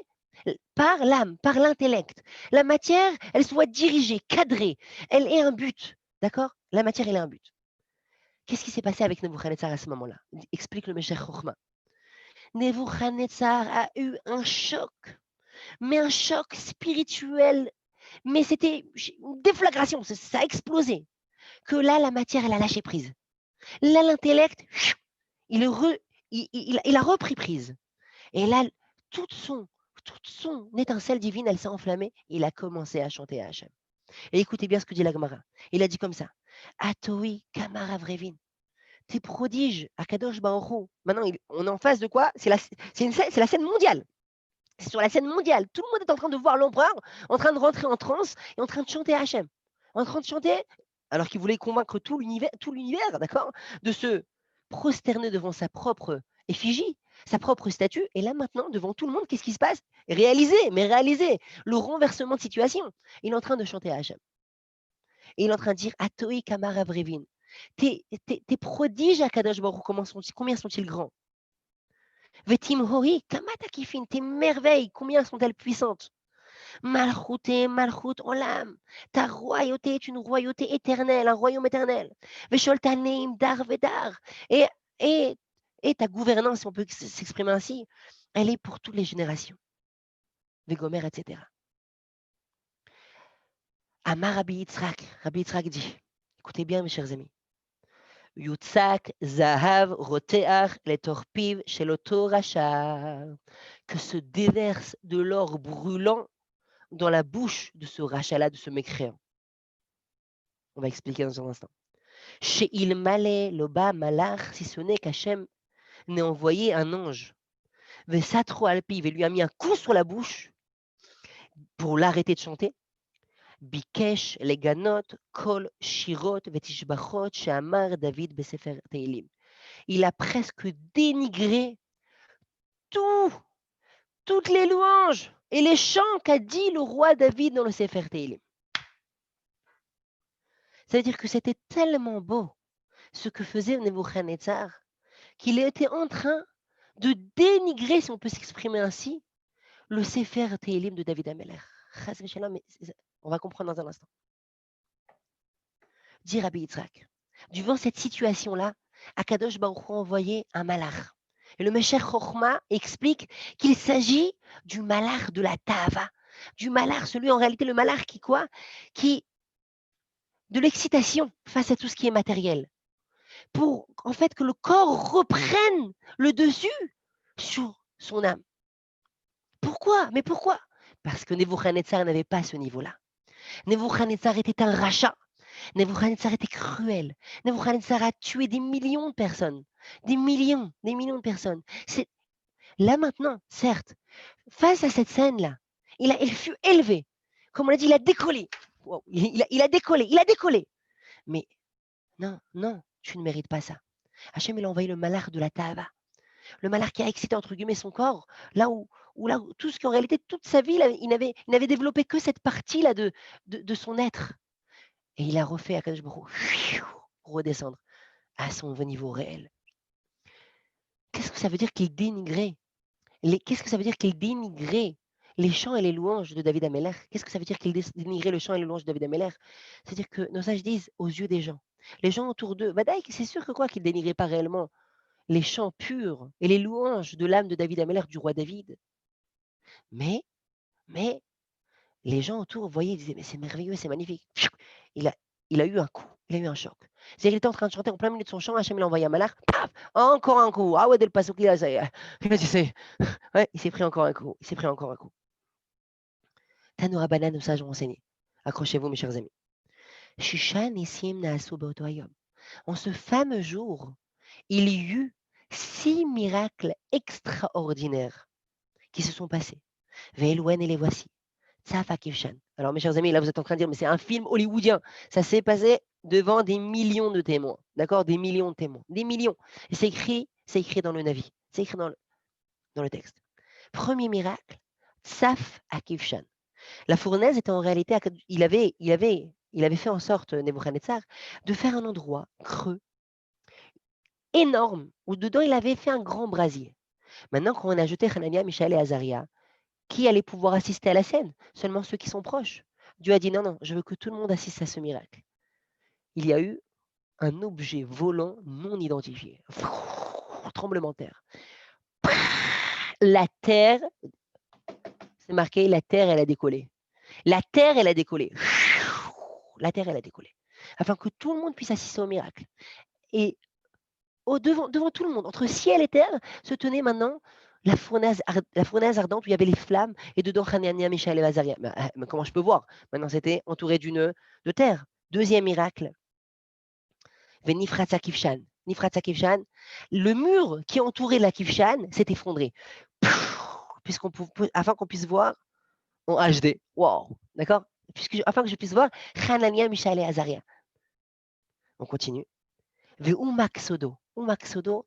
par l'âme, par l'intellect. La matière, elle soit dirigée, cadrée. Elle ait un but. D'accord? La matière, elle a un but. Qu'est-ce qui s'est passé avec Nebuchadnezzar à ce moment-là? Explique le Meshech Chochma. Nebuchadnezzar a eu un choc, mais un choc spirituel. Mais c'était une déflagration, ça a explosé. Que là, la matière, elle a lâché prise. Là, l'intellect, il a repris prise. Et là, toute son, toute son étincelle divine, elle s'est enflammée. Il a commencé à chanter à Hachem. Et écoutez bien ce que dit la Gemara. Il a dit comme ça. Atoi Kamara Vrevin. Tes prodiges, Akadosh Baruch Hu. Maintenant, on est en face de quoi? C'est la scène mondiale. C'est sur la scène mondiale. Tout le monde est en train de voir l'empereur, en train de rentrer en transe et en train de chanter Hachem. En train de chanter, alors qu'il voulait convaincre tout l'univers, d'accord, de se prosterner devant sa propre effigie, sa propre statue. Et là, maintenant, devant tout le monde, qu'est-ce qui se passe? Réaliser le renversement de situation. Il est en train de chanter Hachem. Et il est en train de dire Atoi Kamara Vrevin. Tes prodiges à Kadosh Baruch Hu, combien sont-ils grands? Vetim Hori, Kamata Kifin, tes merveilles, combien sont-elles puissantes? Malchut et Malchut Olam, ta royauté est une royauté éternelle, un royaume éternel. Vesholtaneim Dar Vedar, et, et, et ta gouvernance, si on peut s'exprimer ainsi, elle est pour toutes les générations. Vegomer, etc. Amar Rabbi Yitzhak dit, écoutez bien mes chers amis, Yutzak Zahav Roteach Letorpiv Sheloto Racha, que se déverse de l'or brûlant dans la bouche de ce rachat-là, de ce mécréant. On va expliquer dans un instant. Chez il malé loba malach, si ce n'est qu'Hachem n'ait envoyé un ange. Vesatro alpiv, et lui a mis un coup sur la bouche pour l'arrêter de chanter. Bikesh leganot kol shirot vetishbachot she'amar David besefer Teilim. Il a presque dénigré toutes les louanges et les chants qu'a dit le roi David dans le Sefer Teilim. Ça veut dire que c'était tellement beau ce que faisait Nebuchadnezzar qu'il était en train de dénigrer, si on peut s'exprimer ainsi, le Sefer Teilim de David Ameler. On va comprendre dans un instant. Dit Rabbi Yitzhak, devant cette situation-là, Akadosh Baruch Hu a envoyé un malach. Et le Meshech Chochma explique qu'il s'agit du malach de la Tava, du malach, celui en réalité le malach qui quoi? Qui de l'excitation face à tout ce qui est matériel, pour en fait que le corps reprenne le dessus sur son âme. Pourquoi? Mais pourquoi? Parce que Nebuchadnezzar n'avait pas ce niveau-là. Nebuchadnezzar était un rachat. Nebuchadnezzar était cruel. Nebuchadnezzar a tué des millions de personnes. Des millions de personnes. Là maintenant, certes, face à cette scène-là, il fut élevé. Comme on l'a dit, il a décollé. Wow, il a décollé. Mais non, tu ne mérites pas ça. Hachem, il a envoyé le malach de la Tava. Le malach qui a excité, entre guillemets, son corps, là où tout ce qu'en réalité, toute sa vie, il n'avait développé que cette partie-là de son être. Et il a refait à Kadosh Baruch Hu, redescendre à son niveau réel. Qu'est-ce que ça veut dire qu'il dénigrait Qu'est-ce que ça veut dire qu'il dénigrait les chants et les louanges de David Ameller? Qu'est-ce que ça veut dire qu'il dénigrait le chant et les louanges de David Ameller? C'est-à-dire que nos sages disent aux yeux des gens, les gens autour d'eux, c'est sûr que quoi qu'il ne dénigrait pas réellement les chants purs et les louanges de l'âme de David Ameller, du roi David. Mais les gens autour voyaient, ils disaient, mais c'est merveilleux, c'est magnifique. Il a eu un coup, il a eu un choc. C'est-à-dire qu'il était en train de chanter en plein milieu de son chant, Hachem il a envoyé un malach, paf, encore un coup. Ah ouais, dès le pasouk, il a dit, ouais, il s'est pris encore un coup. Tanoura Banan, nos sages ont enseigné. Accrochez-vous, mes chers amis. Shisha Nissim Naasu Beoto Hayom. En ce fameux jour, il y eut 6 miracles extraordinaires qui se sont passés. Ve'elouen et les voici. Tzafa Kivshan. Alors, mes chers amis, là, vous êtes en train de dire, mais c'est un film hollywoodien. Ça s'est passé devant des millions de témoins. D'accord? Des millions de témoins. Des millions. Et c'est écrit dans le Navi. C'est écrit dans le texte. Premier miracle, Tsaf Akivshan. La fournaise était en réalité, il avait fait en sorte, Nebuchadnezzar, de faire un endroit creux, énorme, où dedans il avait fait un grand brasier. Maintenant, quand on a jeté Hanania, Mishaël et Azaria, qui allait pouvoir assister à la scène? Seulement ceux qui sont proches. Dieu a dit non, je veux que tout le monde assiste à ce miracle. Il y a eu un objet volant non identifié. Tremblement de terre. La terre, c'est marqué, la terre, elle a décollé. La terre, elle a décollé. La terre, elle a décollé. Afin que tout le monde puisse assister au miracle. Et devant tout le monde, entre ciel et terre, se tenait maintenant la fournaise ardente où il y avait les flammes, et dedans Hanania, Mishaël et Azaria. Mais comment je peux voir? Maintenant, c'était entouré de terre. Deuxième miracle, Venifratza Kivshan. Nifratza Kivshan, le mur qui entourait la Kivshan s'est effondré. Afin qu'on puisse voir en HD. Wow, d'accord? Afin que je puisse voir Hanania, Mishaël et Azaria. On continue. Umaksodo. Umaksodo,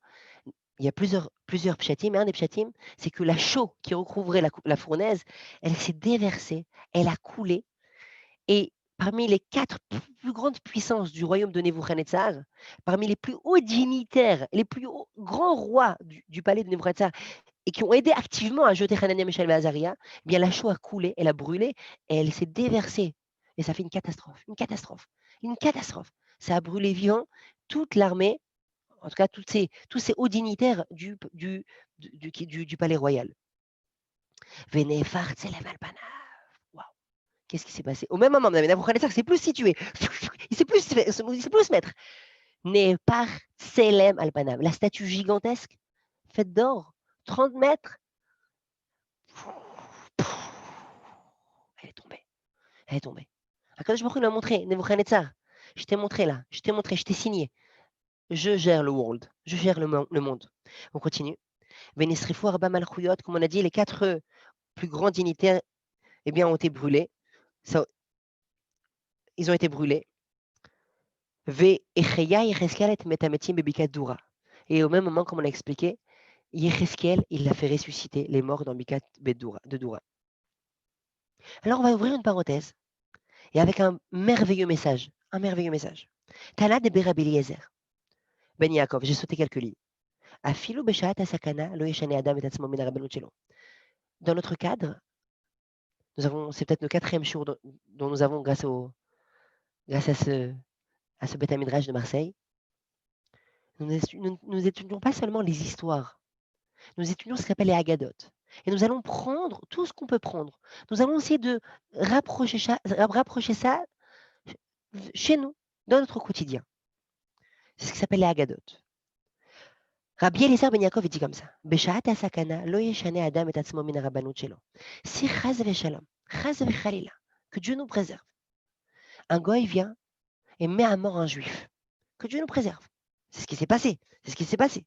il y a plusieurs pshatim, mais un des pshatim, c'est que la chaux qui recouvrait la fournaise, elle s'est déversée, elle a coulé, et parmi les 4 plus grandes puissances du royaume de Nebuchadnezzar, parmi les plus hauts dignitaires, les plus grands rois du palais de Nebuchadnezzar, et qui ont aidé activement à jeter Hanania, Mishaël et Azaria, eh bien la chaux a coulé, elle a brûlé, et elle s'est déversée. Et ça fait une catastrophe, une catastrophe, une catastrophe. Ça a brûlé vivant toute l'armée, en tout cas tous ces hauts dignitaires du palais royal. Waouh. Qu'est-ce qui s'est passé? Au même moment, Nabuchodonosor s'est plus situé. Il s'est plus se mettre. Nefar Tselem Alpanav, la statue gigantesque, faite d'or, 30 mètres. Elle est tombée. Elle est tombée. Akadosh Baruch Hu l'a montré, Nebuchadnezzar. Je t'ai montré là, je t'ai signé. Je gère le world, je gère le monde. On continue. Venisrifu Arba Malchuyot, comme on a dit, les 4 plus grands dignitaires, eh bien, ont été brûlés. Ils ont été brûlés. Et au même moment, comme on a expliqué, Yecheskel, il a fait ressusciter les morts dans Bikat de Doura. Alors, on va ouvrir une parenthèse, et avec un merveilleux message. Un merveilleux message. Tana de Berab Eliezer. Ben Yaakov, j'ai sauté quelques lignes. Afilu Beshaat Asakana, Lo Yeshane Adam et Tatzmo Min Rabbanut Shelo. Dans notre cadre, c'est peut-être le 4e jour dont nous avons, grâce à ce Beth Midrash de Marseille, nous étudions pas seulement les histoires, nous étudions ce qu'on appelle les Haggadot. Et nous allons prendre tout ce qu'on peut prendre. Nous allons essayer de rapprocher ça chez nous, dans notre quotidien. C'est ce qui s'appelle les Haggadot. Rabbi Eliezer ben Yaakov dit comme ça. Beshaat asakana lo yeshane adam et atzmo min rabbanut shelo. Si chaz v'shalom, chaz v'chalila, que Dieu nous préserve. Un goy vient et met à mort un juif. Que Dieu nous préserve. C'est ce qui s'est passé. C'est ce qui s'est passé.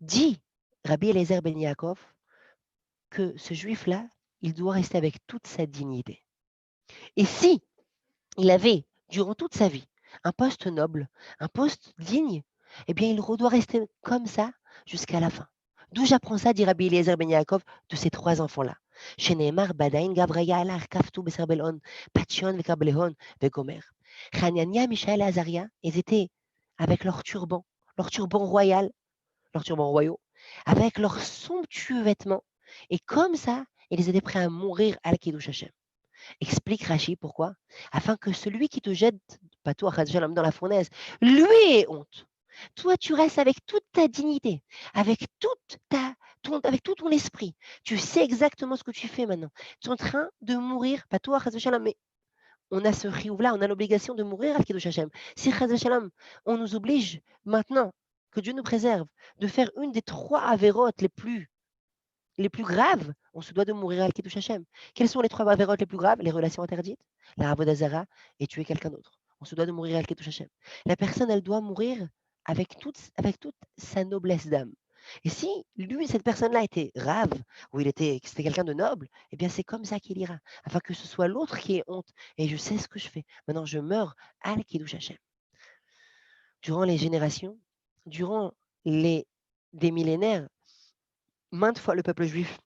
Dit Rabbi Eliezer ben Yaakov que ce juif-là, il doit rester avec toute sa dignité. Et si il avait, durant toute sa vie, un poste noble, un poste digne, eh bien, il doit rester comme ça jusqu'à la fin. D'où j'apprends ça, dit Rabbi Eliezer ben Yaakov, de ces 3 enfants-là. Sheneemar badain Gavrayal kaftu beserbelon, Patchion vekarblehon vegomer. Hanania, Mishaël et Azaria, ils étaient avec leur turban royal, leurs turbans royaux, avec leurs somptueux vêtements. Et comme ça, ils étaient prêts à mourir à l'Kiddush Hashem. Explique Rashi pourquoi. Afin que celui qui te jette, pas toi, dans la fournaise, lui ait honte. Toi, tu restes avec toute ta dignité, avec tout ton esprit. Tu sais exactement ce que tu fais maintenant. Tu es en train de mourir, pas toi, mais on a ce riouf-là, on a l'obligation de mourir à l'Kiddush Hashem. Si on nous oblige maintenant, que Dieu nous préserve, de faire une des 3 avérotes les plus graves, on se doit de mourir à l'Kiddush Hashem. Quelles sont les 3 avérotes les plus graves? Les relations interdites, la Avodah Zara et tuer quelqu'un d'autre. On se doit de mourir à l'Kiddush Hashem. La personne, elle doit mourir avec toute sa noblesse d'âme. Et si cette personne-là était rave, ou c'était quelqu'un de noble, eh bien c'est comme ça qu'il ira, afin que ce soit l'autre qui ait honte. Et je sais ce que je fais. Maintenant, je meurs à l'Kiddush Hashem. Durant les générations, durant des millénaires, maintes fois le peuple juif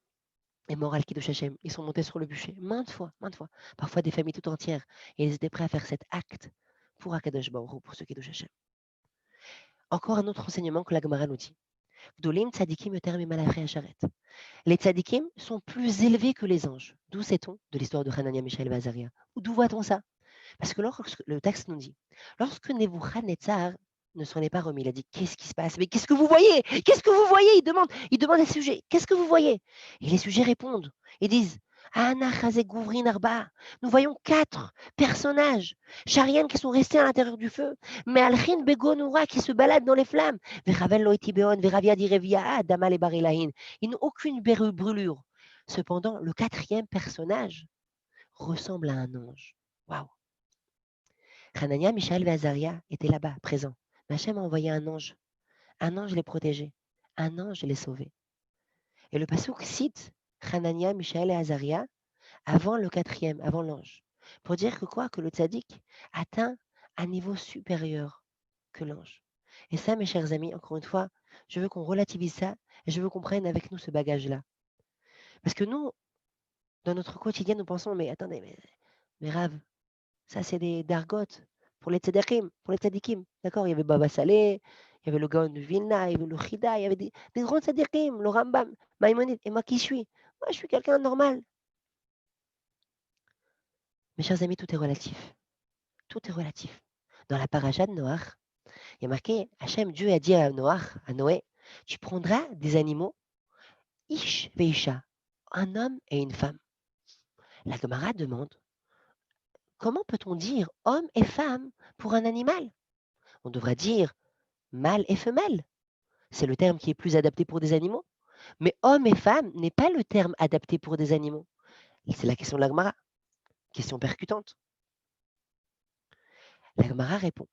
est mort à l'Kiddush Hashem. Ils sont montés sur le bûcher, maintes fois. Parfois des familles tout entières. Et ils étaient prêts à faire cet acte pour Akadosh Baruch Hu, pour ce Kiddush Hashem. Encore un autre enseignement que la Gemara nous dit. Les tzadikim sont plus élevés que les anges. D'où sait-on? De l'histoire de Hanania, Mishaël et Azaria. D'où voit-on ça? Parce que le texte nous dit, lorsque Nebuchadnezzar ne s'en est pas remis, il a dit, qu'est-ce qui se passe? Mais qu'est-ce que vous voyez? Qu'est-ce que vous voyez? Il demande les sujets, qu'est-ce que vous voyez? Et les sujets répondent. Ils disent, Nous voyons 4 personnages, Charian qui sont restés à l'intérieur du feu, Me'alchin Begonura qui se baladent dans les flammes, Vechavel lo etibeon, Veravia direvia, Damal et Barilahin. Ils n'ont aucune brûlure. Cependant, le 4e personnage ressemble à un ange. Waouh! Hanania, Michaël et Azaria étaient là-bas, présents. Mais Hachem a envoyé un ange. Un ange les protégeait. Un ange les sauvait. Et le passouk cite Hanania, Michaël et Azaria avant le 4e, avant l'ange. Pour dire que quoi? Que le tzaddik atteint un niveau supérieur que l'ange. Et ça, mes chers amis, encore une fois, je veux qu'on relativise ça et je veux qu'on prenne avec nous ce bagage-là. Parce que nous, dans notre quotidien, nous pensons, mais attendez, mais Rav, ça c'est des dargotes pour les tzadikim, d'accord? Il y avait Baba Saleh, il y avait le Gaon de Vilna, il y avait le Chida, il y avait des grands tzadikim, le Rambam, Maïmonide. Et moi qui suis? Moi, je suis quelqu'un de normal. Mes chers amis, tout est relatif. Tout est relatif. Dans la paracha de Noach, il y a marqué, Hachem, Dieu a dit à Noach, à Noé, tu prendras des animaux, Ish veisha, un homme et une femme. La Gemara demande, comment peut-on dire homme et femme pour un animal? On devra dire mâle et femelle. C'est le terme qui est plus adapté pour des animaux. Mais homme et femme n'est pas le terme adapté pour des animaux. C'est la question de la Gemara. Question percutante. La Gemara répond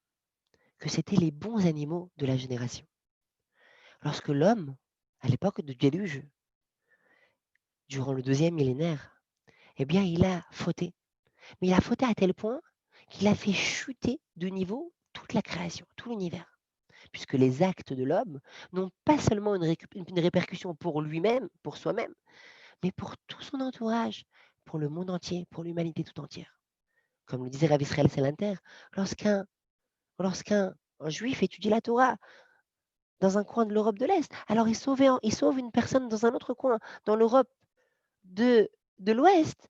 que c'était les bons animaux de la génération. Lorsque l'homme, à l'époque du déluge, durant le 2e millénaire, eh bien, il a fauté. Mais il a fauté à tel point qu'il a fait chuter de niveau toute la création, tout l'univers. Puisque les actes de l'homme n'ont pas seulement une répercussion pour lui-même, pour soi-même, mais pour tout son entourage, pour le monde entier, pour l'humanité tout entière. Comme le disait Rav Israël Salanter, lorsqu'un juif étudie la Torah dans un coin de l'Europe de l'Est, alors il sauve une personne dans un autre coin, dans l'Europe de l'Ouest,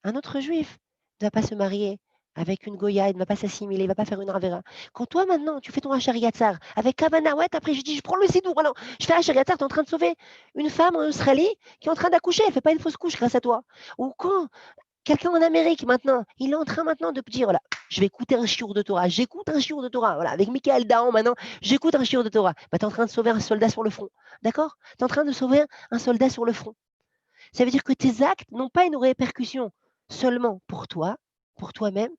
un autre juif ne va pas se marier avec une Goya, il ne va pas s'assimiler, il ne va pas faire une Ravera. Quand toi, maintenant, tu fais ton Hachariatzar avec Kavana, ouais, après, je prends le Sidour, alors, je fais Hachariatzar, tu es en train de sauver une femme en Australie qui est en train d'accoucher, elle ne fait pas une fausse couche grâce à toi. Ou quand quelqu'un en Amérique, maintenant, il est en train maintenant de dire, voilà, je vais écouter un chiour de Torah, j'écoute un chiour de Torah, voilà, avec Michael Dahan, maintenant, j'écoute un chiour de Torah. Bah, tu es en train de sauver un soldat sur le front, d'accord? Tu es en train de sauver un soldat sur le front. Ça veut dire que tes actes n'ont pas une répercussion seulement pour toi, pour toi-même,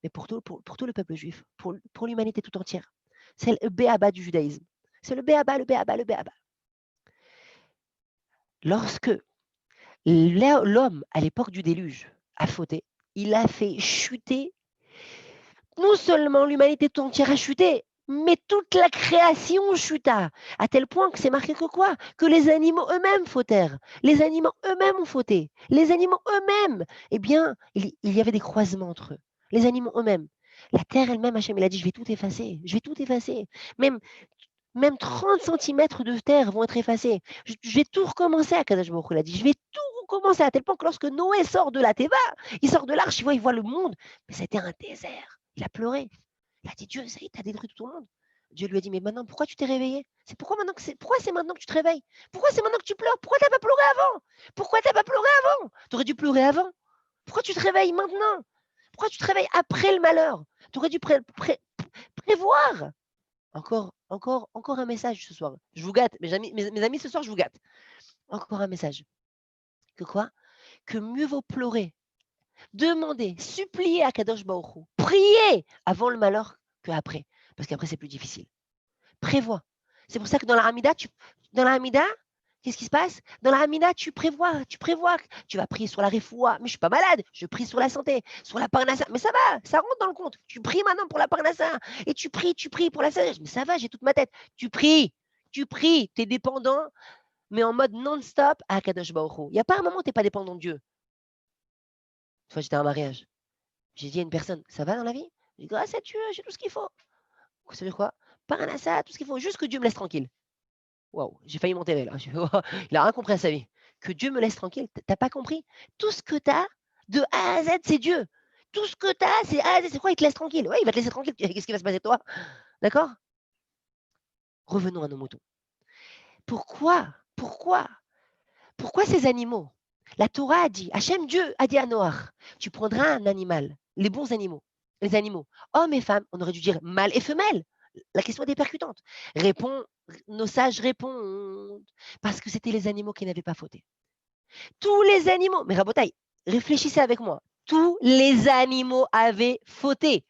mais pour tout le peuple juif, pour l'humanité tout entière. C'est le béaba du judaïsme. C'est le béaba, le béaba, le béaba. Lorsque l'homme, à l'époque du déluge, a fauté, il a fait chuter, non seulement l'humanité tout entière a chuté, mais toute la création chuta, à tel point que c'est marqué que quoi? Que les animaux eux-mêmes fautèrent. Les animaux eux-mêmes ont fauté. Les animaux eux-mêmes, eh bien, il y avait des croisements entre eux. Les animaux eux-mêmes. La terre elle-même, Hachem, il a dit, je vais tout effacer. Je vais tout effacer. Même 30 centimètres de terre vont être effacés. Je vais tout recommencer, à Kadosh Baruch Hu, il a dit. Je vais tout recommencer, à tel point que lorsque Noé sort de la Teva, il sort de l'arche, il voit le monde. Mais c'était un désert. Il a pleuré. Il a dit, Dieu, ça y est, tu as détruit tout le monde. Dieu lui a dit, mais maintenant, pourquoi tu t'es réveillé? Pourquoi c'est maintenant que tu te réveilles? Pourquoi c'est maintenant que tu pleures? Pourquoi tu n'as pas pleuré avant? Pourquoi tu n'as pas pleuré avant? Tu aurais dû pleurer avant. Pourquoi tu te réveilles maintenant? Pourquoi tu te réveilles après le malheur? Tu aurais dû prévoir. Encore un message ce soir. Je vous gâte, mes amis, ce soir, je vous gâte. Encore un message. Que quoi? Que mieux vaut pleurer, demander, supplier à Kadosh Baruch Hu, prier avant le malheur qu'après. Parce qu'après, c'est plus difficile. Prévois. C'est pour ça que dans la Hamida, qu'est-ce qui se passe? Dans la Hamida, tu prévois. Tu vas prier sur la Refoua. Mais je suis pas malade. Je prie sur la santé, sur la Parnassa. Mais ça va, ça rentre dans le compte. Tu pries maintenant pour la Parnassa. Et tu pries pour la sagesse. Mais ça va, j'ai toute ma tête. Tu pries. Tu es dépendant, mais en mode non-stop à Kadosh Baruch Hu. Il n'y a pas un moment où tu n'es pas dépendant de Dieu. Une fois, j'étais à un mariage. J'ai dit à une personne, ça va dans la vie? J'ai dit, grâce à Dieu, j'ai tout ce qu'il faut. Vous savez quoi? Parnassa, tout ce qu'il faut, juste que Dieu me laisse tranquille. Waouh, j'ai failli m'enterrer là. Il n'a rien compris à sa vie. Que Dieu me laisse tranquille. T'as pas compris? Tout ce que tu as, de A à Z, c'est Dieu. Tout ce que tu as, c'est A à Z. C'est quoi? Il te laisse tranquille. Oui, il va te laisser tranquille. Qu'est-ce qui va se passer de toi? D'accord? Revenons à nos moutons. Pourquoi ces animaux? La Torah a dit, Hachem Dieu a dit à Noach, tu prendras un animal, les bons animaux, les animaux, hommes et femmes, on aurait dû dire mâle et femelle. La question est percutante. Nos sages répondent, parce que c'était les animaux qui n'avaient pas fauté. Tous les animaux, mais Rabotaï, réfléchissez avec moi, tous les animaux avaient fauté.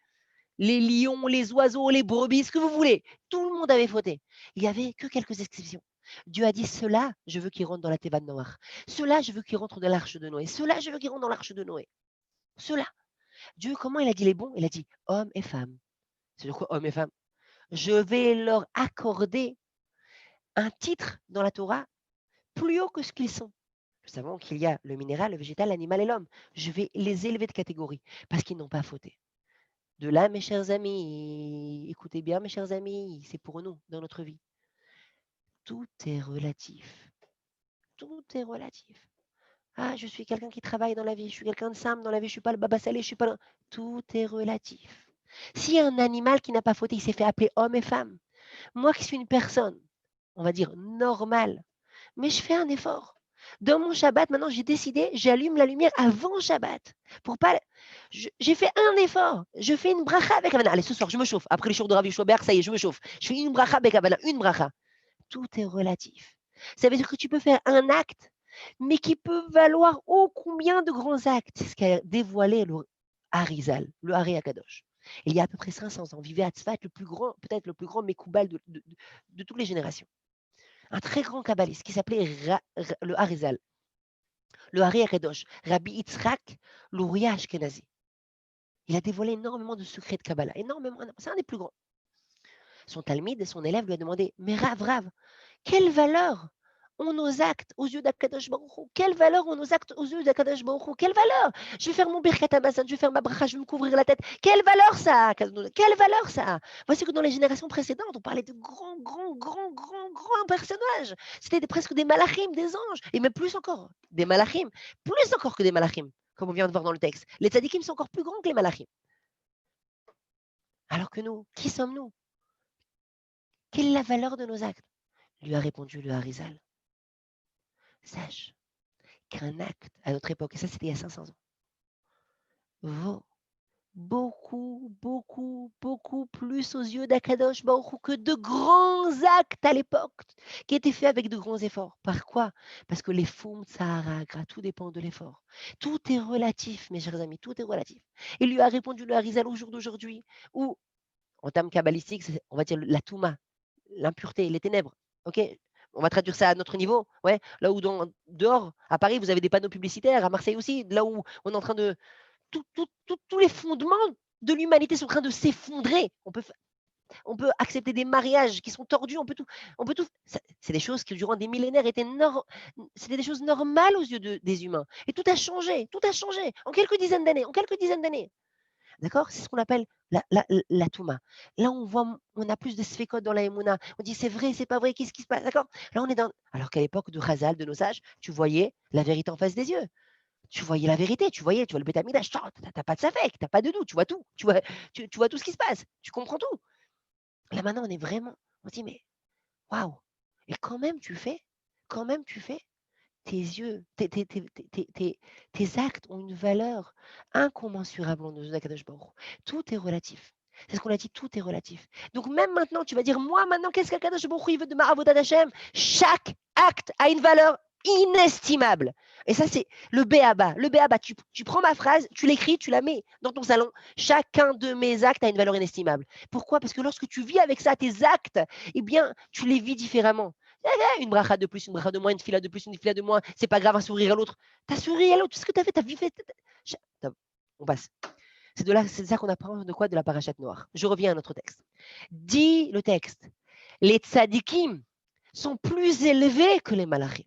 Les lions, les oiseaux, les brebis, ce que vous voulez, tout le monde avait fauté. Il n'y avait que quelques exceptions. Dieu a dit, cela, je veux qu'ils rentrent dans la Théba de Noir. Cela, je veux qu'ils rentrent dans l'arche de Noé. Cela, je veux qu'ils rentrent dans l'arche de Noé. Cela. Dieu, comment il a dit les bons? Il a dit hommes et femmes. C'est de quoi hommes et femmes? Je vais leur accorder un titre dans la Torah plus haut que ce qu'ils sont. Nous savons qu'il y a le minéral, le végétal, l'animal et l'homme. Je vais les élever de catégorie parce qu'ils n'ont pas fauté. De là, mes chers amis, écoutez bien, mes chers amis, c'est pour nous dans notre vie. Tout est relatif. Tout est relatif. Ah, je suis quelqu'un qui travaille dans la vie, je suis quelqu'un de simple dans la vie, je ne suis pas le baba salé, je suis pas le... Tout est relatif. Si un animal qui n'a pas fauté, il s'est fait appeler homme et femme, moi qui suis une personne, on va dire normale, mais je fais un effort. Dans mon Shabbat, maintenant, j'ai décidé, j'allume la lumière avant Shabbat. Pour pas, j'ai fait un effort. Je fais une bracha avec Havana. Allez, ce soir, je me chauffe. Après les jours de Ravi Schobert, ça y est, je me chauffe. Je fais une bracha avec Havana, une bracha. Tout est relatif. Ça veut dire que tu peux faire un acte, mais qui peut valoir ô combien de grands actes. C'est ce qu'a dévoilé le Harizal, le Hari Akadosh. Il y a à peu près 500 ans, vivait à Tzfat, le plus grand, peut-être le plus grand Mekoubal de toutes les générations. Un très grand kabbaliste qui s'appelait le Harizal, le Hari Akadosh, Rabbi Yitzhak Luria Ashkenazi. Il a dévoilé énormément de secrets de Kabbalah, énormément, c'est un des plus grands. Son talmide et son élève lui a demandé, mais Rav, quelle valeur ont nos actes aux yeux d'Akadosh Baruch Hu? Quelle valeur ont nos actes aux yeux d'Akadosh Baruch Hu? Quelle valeur? Je vais faire mon birkat Hamazon, je vais faire ma bracha, je vais me couvrir la tête. Quelle valeur ça a? Quelle valeur ça a? Voici que dans les générations précédentes, on parlait de grands personnages. C'était presque des malachim, des anges, et même plus encore, des malachim, plus encore que des malachim, comme on vient de voir dans le texte. Les tzadikim sont encore plus grands que les malachim. Alors que nous, qui sommes-nous? Quelle est la valeur de nos actes? Lui a répondu le Harizal. Sache qu'un acte à notre époque, et ça c'était il y a 500 ans, vaut beaucoup plus aux yeux d'Akadosh Baruch Hu que de grands actes à l'époque qui étaient faits avec de grands efforts. Par quoi? Parce que les foum Sahara, tout dépend de l'effort. Tout est relatif, mes chers amis, tout est relatif. Il lui a répondu le Harizal au jour d'aujourd'hui, où, en termes kabbalistiques, on va dire la Touma, l'impureté, les ténèbres. Ok, on va traduire ça à notre niveau. Ouais, là où dehors, à Paris, vous avez des panneaux publicitaires, à Marseille aussi, là où on est en train de. Tous les fondements de l'humanité sont en train de s'effondrer. On peut accepter des mariages qui sont tordus, on peut tout. C'est des choses qui, durant des millénaires, c'était des choses normales aux yeux des humains. Et tout a changé, en quelques dizaines d'années. D'accord? C'est ce qu'on appelle la Touma. Là, on a plus de sfekot dans la Emouna. On dit c'est vrai, c'est pas vrai, qu'est-ce qui se passe? D'accord? Là, on est dans. Alors qu'à l'époque de Chazal, de nos sages, tu voyais la vérité en face des yeux. Tu voyais la vérité, tu vois le bétamidash, tu n'as pas de safek, tu n'as pas de doute, tu vois tout. Tu vois tout ce qui se passe, tu comprends tout. Là, maintenant, on se dit, mais waouh! Et quand même, tu fais, tes yeux, tes actes ont une valeur incommensurable en yeux d'Akadosh Baruch Hu. Tout est relatif. C'est ce qu'on a dit, tout est relatif. Donc même maintenant, tu vas dire, moi maintenant, qu'est-ce qu'Akadosh Baruch Hu veut de ma avodat Hashem? Chaque acte a une valeur inestimable. Et ça, c'est le béaba. Le béaba, tu prends ma phrase, tu l'écris, tu la mets dans ton salon. Chacun de mes actes a une valeur inestimable. Pourquoi? Parce que lorsque tu vis avec ça, tes actes, eh bien, tu les vis différemment. Une bracha de plus, une bracha de moins, une fila de plus, une fila de moins, c'est pas grave, un sourire à l'autre. Tu as souri à l'autre, tout ce que tu as fait, tu as vivre. On passe. C'est de ça qu'on apprend de quoi? De la parachate noire. Je reviens à notre texte. Dit le texte, les tzadikim sont plus élevés que les malachim.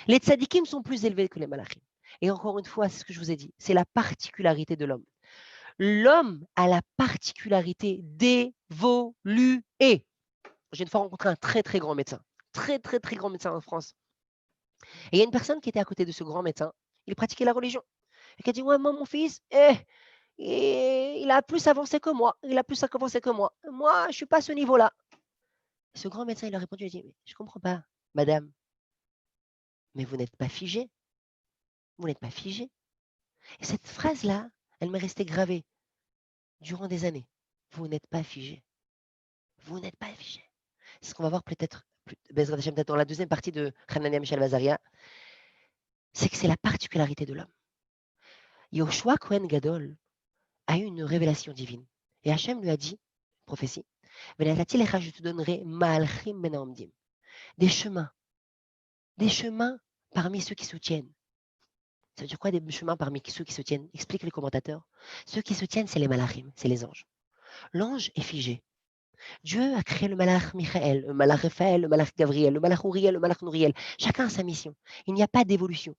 Les tzadikim sont plus élevés que les malachim. Et encore une fois, c'est ce que je vous ai dit, c'est la particularité de l'homme. L'homme a la particularité d'évoluer. J'ai une fois rencontré un très grand médecin, très grand médecin en France. Et il y a une personne qui était à côté de ce grand médecin, il pratiquait la religion. Et qui a dit, ouais, moi, mon fils, il a plus avancé que moi, Moi, je ne suis pas à ce niveau-là. Ce grand médecin, il a répondu, il a dit, mais je ne comprends pas, madame, mais vous n'êtes pas figée. Vous n'êtes pas figé. Et cette phrase-là, elle m'est restée gravée durant des années. Vous n'êtes pas figé. Vous n'êtes pas figé. C'est ce qu'on va voir peut-être dans la deuxième partie de Hanania Michel Vazaria, c'est que c'est la particularité de l'homme. Yoshua Cohen Gadol a eu une révélation divine. Et Hachem lui a dit, prophétie, je te donnerai Ma'alchim ben Haomdim, des chemins parmi ceux qui se tiennent. Ça veut dire quoi, des chemins parmi ceux qui se tiennent? Explique les commentateurs. Ceux qui se tiennent, c'est les malachim, c'est les anges. L'ange est figé. Dieu a créé le malach Michael, le malach Raphaël, le malach Gabriel, le malach Uriel, le malach Nouriel. Chacun a sa mission. Il n'y a pas d'évolution.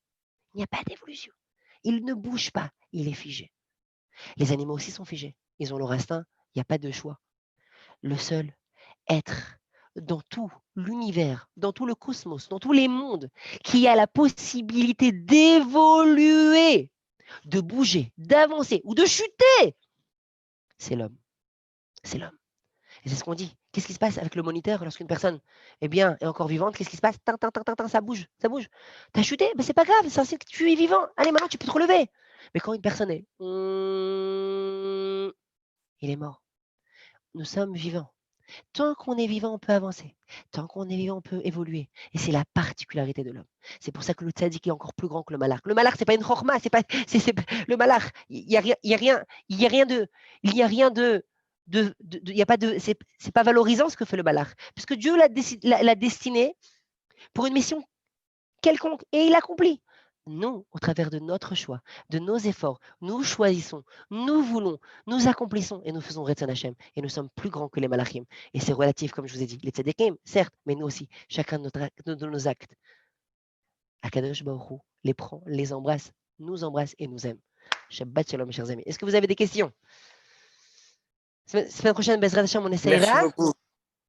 Il n'y a pas d'évolution. Il ne bouge pas. Il est figé. Les animaux aussi sont figés. Ils ont leur instinct. Il n'y a pas de choix. Le seul être dans tout l'univers, dans tout le cosmos, dans tous les mondes, qui a la possibilité d'évoluer, de bouger, d'avancer ou de chuter, c'est l'homme. C'est l'homme. Et c'est ce qu'on dit. Qu'est-ce qui se passe avec le moniteur lorsqu'une personne est encore vivante? Qu'est-ce qui se passe? Ça bouge, ça bouge. T'as chuté? Ben c'est pas grave, c'est censé que tu es vivant. Allez, maintenant tu peux te relever. Mais quand une personne est... il est mort. Nous sommes vivants. Tant qu'on est vivant, on peut avancer. Tant qu'on est vivant, on peut évoluer. Et c'est la particularité de l'homme. C'est pour ça que le tzaddik est encore plus grand que le malach. Le malach, c'est pas une chorma, le malach. Il y a rien, c'est pas valorisant ce que fait le malach, puisque Dieu l'a destiné pour une mission quelconque et il l'accomplit. Nous, au travers de notre choix, de nos efforts, nous choisissons, nous voulons, nous accomplissons et nous faisons Retzon Hashem. Et nous sommes plus grands que les malachim. Et c'est relatif, comme je vous ai dit. Les tzadikim, certes, mais nous aussi, chacun de nos actes. Akadosh Baruch Hu les prend, les embrasse, nous embrasse et nous aime. Shabbat Shalom, mes chers amis. Est-ce que vous avez des questions? Semaine prochaine, Bezrat Hashem, on essaiera. Merci beaucoup.